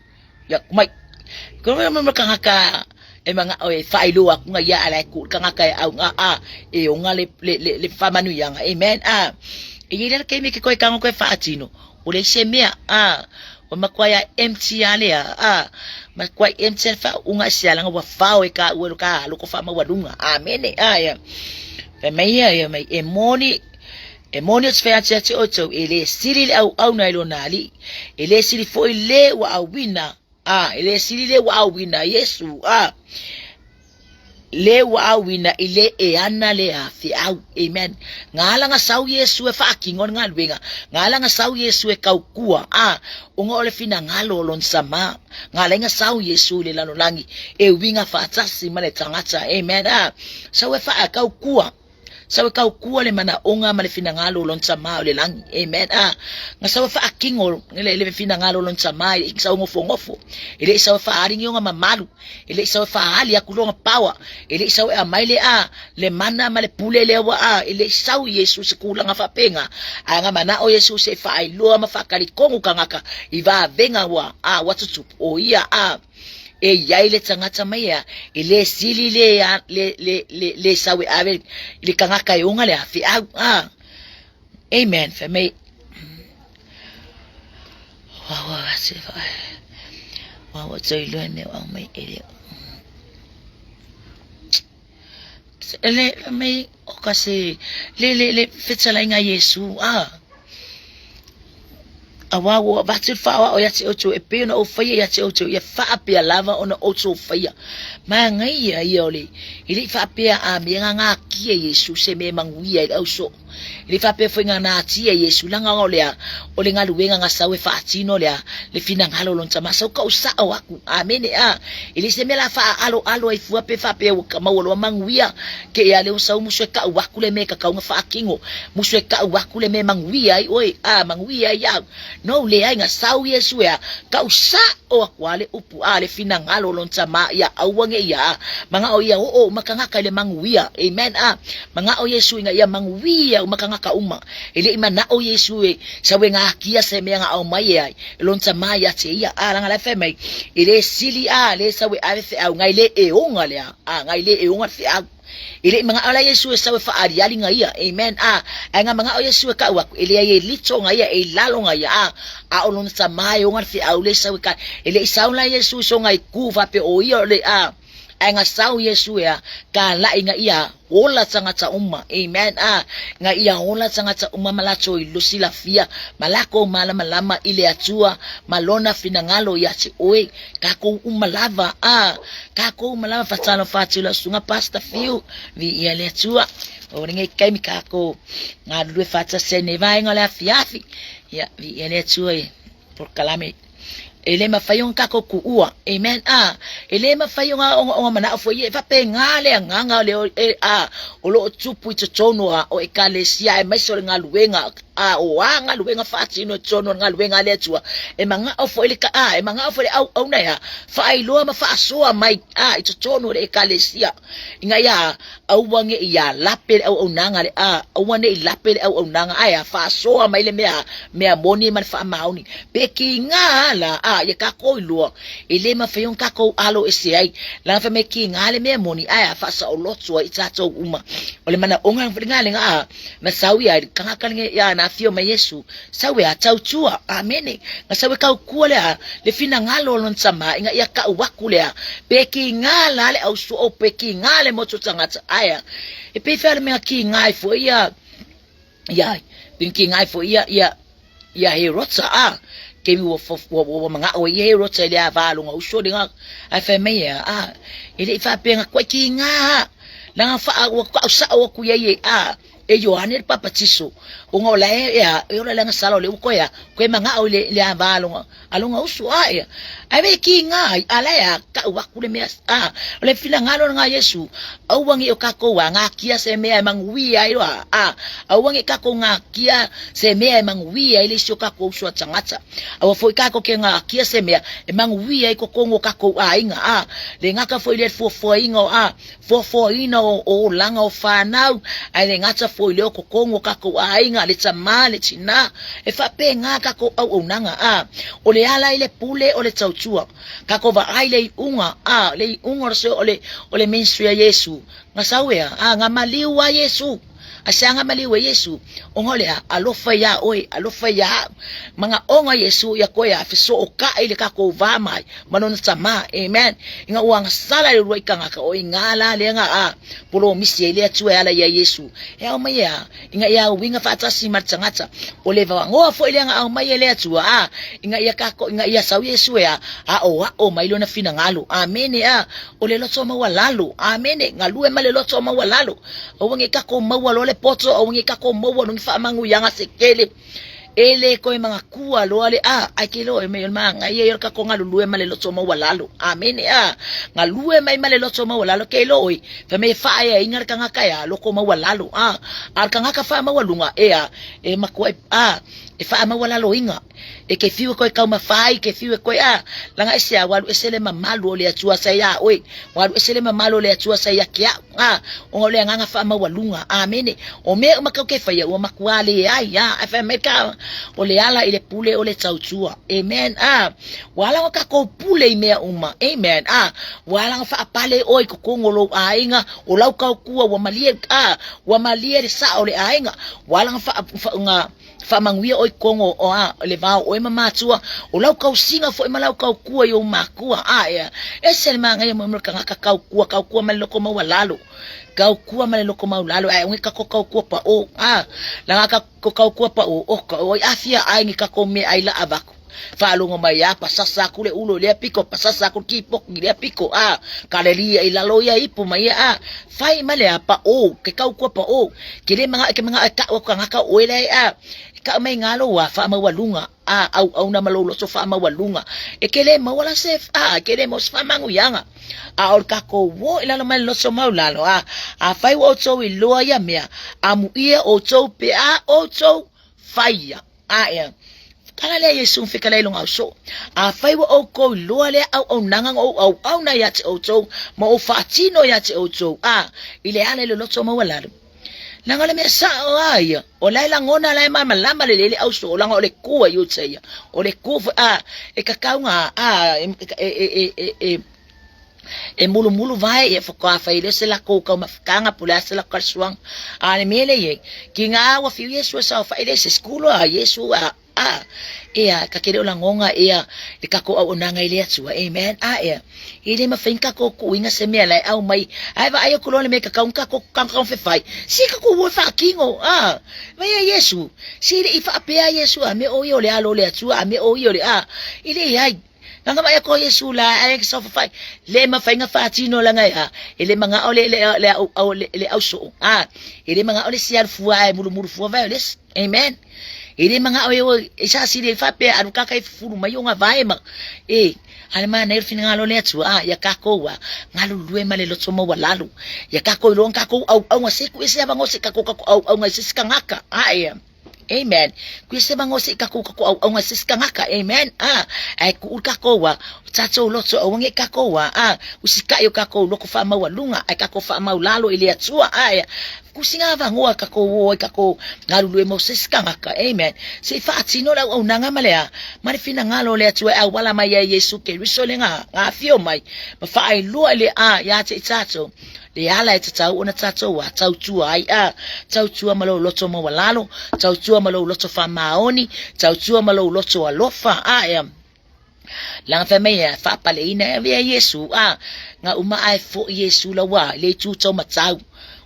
ya mai ko me kangaka e mga failo aku nga ya ala ku kangaka au e onga le famanu yang amen ile ke me ke ko kango ko fatino o le semia o makwaya empty ale makwai empty fa unga siala nga wa fa ka o ka lo ko fa ma wadunga amen ya ya mai emoni tsfeatsi otso ele siril au na ilonali ele siri fo ile wa awina ile siri le wa awina Yesu le wa awina ile ana le afi amen ngala nga sau Yesu e fa kingon ngalwenga ngala nga sau Yesu e kaukua unga ole fina ngalo lon sama ngala nga sau Yesu le lanolangi e winga fa tsasi male tangata amen sau e fa kaukua sawe kau kuale mana onga male fina ngalo lon sama le langi amen nga sawe fa akingo le fina ngalo lon sama ile sawe ngofo ile sawe fa aringi nga mamalu ile sawe fa ali akulonga power ile sawe amaile le mana male pule le wa ile sawe Yesu sekula nga fa penga nga mana o Yesu se fa ilo ma fa kali kongu kangaka iva venga wa watutu o ia e yaile tangata maya ile sili le sawe ave ile kangaka yonga le afi amen for me wow so ilone o mai ele ele mai o kasi le fitsala nga Yesu awawo batil fa o yati ocho e pe no faya yati ocho ya fa pe lava ona ocho faya ma ngai ya yole ili fa pe a mi nga ki Yesu se me mangui ya oso le fa pe fo nga tia Yesu langa olea ole nga luenga nga sawe fa atino lea le fina ngalo lonta masa ka usa waku amene ile semela fa alo ai fu pe fa pe ka mawolo manguia ke ya le usa muswe ka waku le meka ka nga fa kingo muswe ka waku le me manguia oi manguia ya no le ai nga sawe Yesu ya ka usa wakwale upu ale fina ngalo lonta ma ya awange ya mga o ya o makanga ka le manguia amen mga o Yesu nga ya manguia makanga ka uma ile imana o Yesu sawe nga kia se me nga o mai ai lonta ma ya te ya langa la feme ile sili le sawe ave fe au ngaile onga le ngaile onga fe au ile mga ala Yesu sawe fa ariali nga ia amen nga mga o Yesu ka wa ile ye lito nga ia lalo nga ia lonta ma yo nga fe au le sawe ka ile isaula Yesu so nga ikuva pe o ia le nga sau Yesu ya ka la nga ia ola tangata umma amen nga ia ola tangata umma malacho ilusila fia malako malama ile atua malona finangalo ya te oe kako umalava kako umalava fatalo fatilo sunga pasta fiu vi ile atua oringe kai kako nga due fata sene vai ngala fiafi ya vi ile atua por kalame ele mafayon kako kuua amen ele mafayon o mana fo ye fa pe ngale nganga le olo tupu itotono o ekalesia e mesol ngaluenga o anga luenga fatino tono ngaluenga letua e manga ofo ele e manga ofo au na ya fa ilo ma fa so mai itotono le ekalesia inga ya au wange ya lapel au nanga le au wane lapel au nanga ya fa so mai le me moni man fa mauni peki ngala ye kako ilo ele mafayon kako alo esiai la fa me ki ngale me moni fa sa olotso itato uma ole mana onga ngale nga na sawi ya kanga kalinge ya na fio ma Yesu sawe atautua amene nga sawe ka kuole le fina ngalo lonsama inga ya ka wakule peki ngala le au so peki ngale moto tangata e pe fer me ki ngai fo ya pinki ngai fo ya herotsa kemi wo manga o ye herotsa le avalo nga usho dinga afa me ile fa penga kwa ki nga la fa wa sa wa ku ye Yohane papa tiso onga la yo la nga sala le ko ya ko manga o le avalo alonga usu ave ki nga ala ya ka wa ku le me le fila ngalo nga Yesu au wangi o kako wa nga kia se me mangwi ai au wangi kako nga kia se me mangwi ai le sho kako usu tangata au foi kako ke nga kia se me mangwi ai ko kongo kako inga le nga ka foi le fo ingo fo ino o langa o fa now ai le ngata fo ile ko kongo kako inga le tamale tina e fa pe nga kako au nanga o le ala ile pule o le tautua kako va ai le unga le unga so o le ministry ya Yesu nga sawe nga maliu wa Yesu asanga maliwe Yesu ongole alofa ya alofa ya mga onga Yesu ya ko ya fiso oka ile kako vama manona tama amen inga uang sala le roi kanga ka o ingala le nga polo misi ile atu ala ya Yesu ya maya inga ya winga fata si marchangata oleva ngo fo ile nga maya le atu inga ya kako inga ya sawi Yesu ya o mailo na fina ngalo amen ole lotso mawalalo amen ngaluwe male lotso mawalalo o wange kako mawalo poto o ngi kako mo ngi fa mangu yanga sekele ele ko mga kuwa lo ale akilo e me manga ye yo kako ngalulue male lo toma walalo amen ngalue mai male lo toma walalo ke lo oi fa me fa ya ingar kanga kaya lo ko mawalalo ar kanga ka fa mawalunga e makwa e fa mawalalo inga e ke fiwe ko ka mafai ke fiwe ko langa isia walu esele mamalu le atua sa ya oi walu esele mamalu le atua sa ya kia o le nganga fa mawalunga amen o me makau ke fa ya o makwale ya fa me ka o le ala ile pule o le tautua amen wala ka ko pule me uma amen wala fa apale oi ko kongolo ainga o lau ka kuwa wa malie sa o le ainga wala fa nga fa mangwia oi kongo le va o mama tua o lau ka singa fo malau ka kuwa yo makua esel manga yo mo ka kuwa maloko mawalalo ka kuwa maloko mawalalo ngi ka ko kuwa pa la ka ko kuwa pa o afia ai ngi ka ko me ai la abaku Falungo mai pasasa kule ulo le piko pasasa ku kipok le piko kalelia ilalo ya ipu mai fai male apa ke kau ko pa kile mga ka o ka oile ka mai ngalo wa fa mawalunga au na malolo so fa mawalunga kele mawala sef kele mos fa manguyanga or kako wo ilalo mai lo so maulalo fai wo so ilo ya mea amu ia o so pe o so fai ya kala le Yesu fika le longa so fai wo o ko lo le au nangang au na ya o so mo o fatino ya o so ile ale lo so mawalalo nanga le mesa ya o la ngona la mama lamba le au so la ole ku yu tseya ole ku e kakaunga mulu vai e foka fa ile se la ko ka mafkanga pula se la kalsuang ne mele ye kinga wa fi Yesu sa fa ile se skulo Yesu ka kere ola ngonga le kako au nanga ile atua amen ile mafinka ko kuinga se me la au mai ai va ayo kulole me ka ka ko fe fai si ka ko wo fa kingo vai Yesu si ile ifa pe Yesu me o yo le alo le atua me o yo le ile ai nanga mai ko Yesu la ai so fa fai le mafinga fa tino la ngai ile manga ole le au so ile manga ole si al fua mulu fua vai amen ile mga oyo isa sile fa pe aruka kai furu mayonga vai ma ale mana irfina ngalo le tu ya kako wa ngalo lue male lo tsomo walalu ya kako lo kako au ngasiku isi abangosi kako au ngasiska ngaka amen kwise bangosi kako au ngasiska ngaka amen ai ku kako wa tatso lo tso wange kako wa usika yo kako lo ko fa mawalunga ai kako fa maulalo ile atua kusinga vangoa kako ngalulwe Moses kangaka amen se fatino la unanga malea marifina ngalo le tu wala mai Yesu ke risolenga ngafio mai mafai lu le ya tsato le ala tsau ona tsato wa tsau tu ai tsau tu malo loto mo walalo tsau tu malo loto fa maoni tsau tu malo loto alofa lang famia fa paleina via Yesu nga uma ai fo Yesu la wa le tu to matsau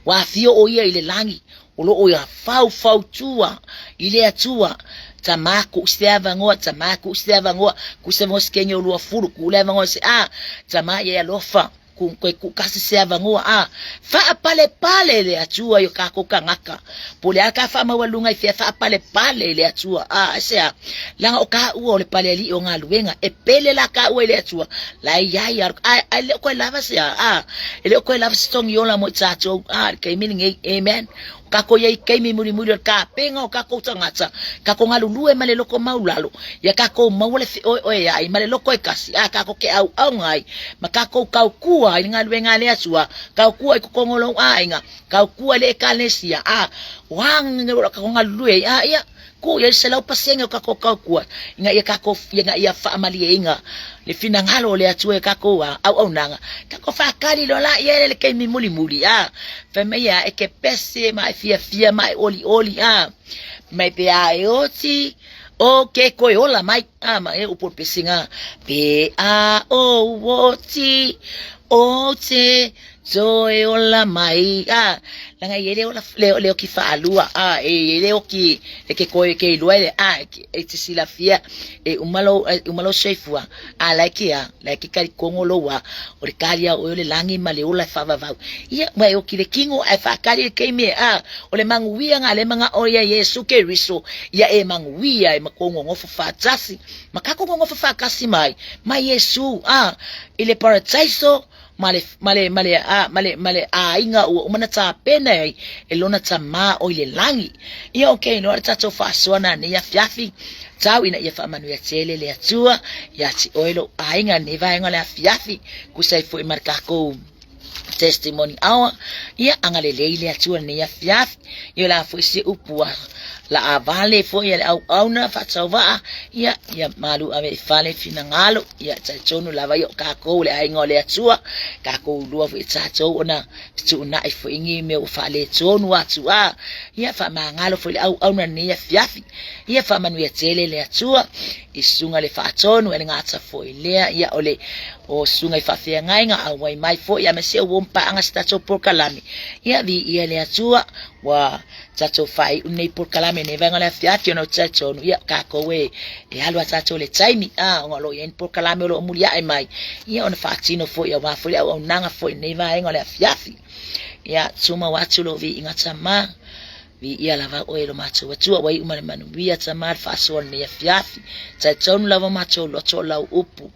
wa fio o ia ile langi olo o ya fau tua ile atua tamako stava ngoa kusemos kenyo lo furu kuleva ngo se tama ya lofa ku kasi stava ngoa fa pale le atua yo kako kangaka pole aka fa mawalunga ifia fa pale le atua asa langa oka u le pale li o ngaluenga pele la ka u le atua la ya ale ko lava se ele ko lava stong yo la mo tsato ke meaning amen kako ye kemi muri ka penga kako tangata kako ngalulue male loko maulalo ya kako mawale ya male loko ekasi kako ke au ngai makako kau kua ngalue ngale asua kau kua ko kongolo ainga kau kua le kalesia wang kako ngalue ya ku ya selau pasenga kako kau kua inga ya kako ya fa amali inga le fina ngalo le atue kako au nanga kako fa kali lo la ye le kemi muri famia e ke pese mai fia mai oli mai pe oti o ke ko ola mai mai o por pesinga pe o oti o te zoe ola mai langa yele ola leo ki fa alua leo ki ke ko ke luele e te sila fia umalo chefua like kali kongolo wa o kalia o le langi male ola fa va ia mai o ki le kingo ai fa kali ke me o le manguia nga le manga o ya Yesu ke riso ya e manguia e makongo ngofo fa tasi makako ngofo fa kasi mai Yesu ile paradiso male inga o manata pena elona tama o ile langi ia okay no tato fa sona ne ya fiafi tau ina ia fa manu ya tele le atua ya ti oilo ainga ne vai ngala fiafi kusai fo markako testimony awa ia angale leile atua ne ya fiafi ia la fo se upua la avale fo ia au na fa tsawa ia malu ave fale finangalo ia tsatsonu lava yo kako le ainga le atua kako lua fo tsatso ona tsuna ifo ingi me ufale tsonu atua ia fa mangalo fo le au na ne ya fiafi ia fa manu ya tele le atua isunga le fa tsonu ele ngata fo ile ia ole o sunga fa fia ngainga au mai fo ia me se wompa anga statso por kalami ia vi ia le atua wa tatso fai unei por kalame ne venga le fiati no chacho no ya ka ko we e alwa chacho le chaini ngolo yen por kalame lo mulia e mai ia on fatino fo ya wa fo ya o nanga fo ne va ngole fiati ya tsuma watu lo vi ingata ma vi ia lava oilo macho watu wa umane manu vi ata mar faso ne ya fiati chacho no lava macho lo to la upu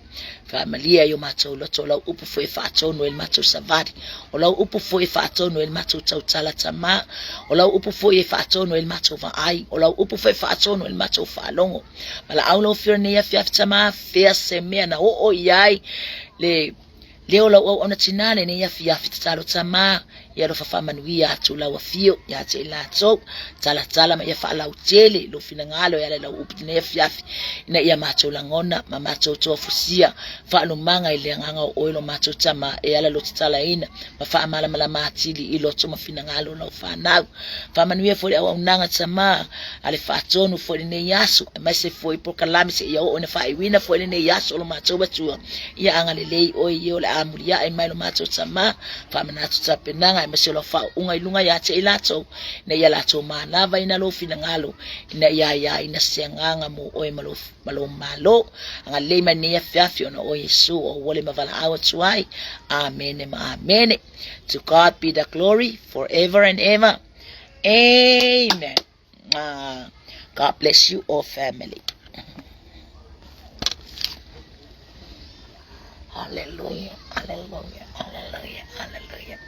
familia yo macho lo to la upu fo fato no el macho savari o la upu fo fato no el macho tala tama o la upu fo fato no el macho va ai o la upu fo fato no el macho fa longo mala aulo firne ya fiati tama fia semea na o yai le leo la ona tinale ne ya fiafi talo tama ya lo fafa manuia tu la wafio ya te la so tala ma ya fa la utele lo finangalo ya la upne ya fiafi na ya macho la ngona ma macho to fusia fa no manga ile nganga oilo macho tama ya la lo tala ina ma fa mala matili ilo to ma finangalo la fa na fa manuia fo ya unanga tama ale fa tonu fo ne yaso ma se fo por kalami se ya ona fa iwina fo ne yaso lo macho batu ya angale lei o yo amulia ai mai lo macho tama fa manato tapenanga me se lo fa unga ilunga ya te ilato na ya lato manava ina lo finangalo ina ya ina senganga mo o malo anga le mane ya fiafio no o Yesu o wole mavala awa tuai amen amen. To God be the glory forever and ever, amen. God bless you all, family. Hallelujah, hallelujah, hallelujah, hallelujah.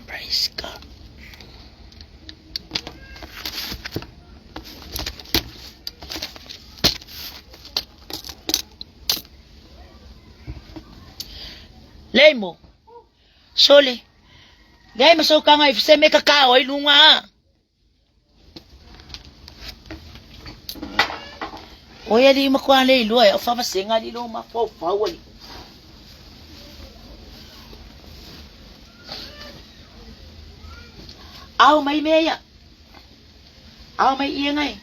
Praise God. Lemo, sole. Gai maso kanga ifseme kakao ilunga. Oya di makwale ilu ya fa masenga di lo mafo fawali. Au mai meya. Au mai iya ngai.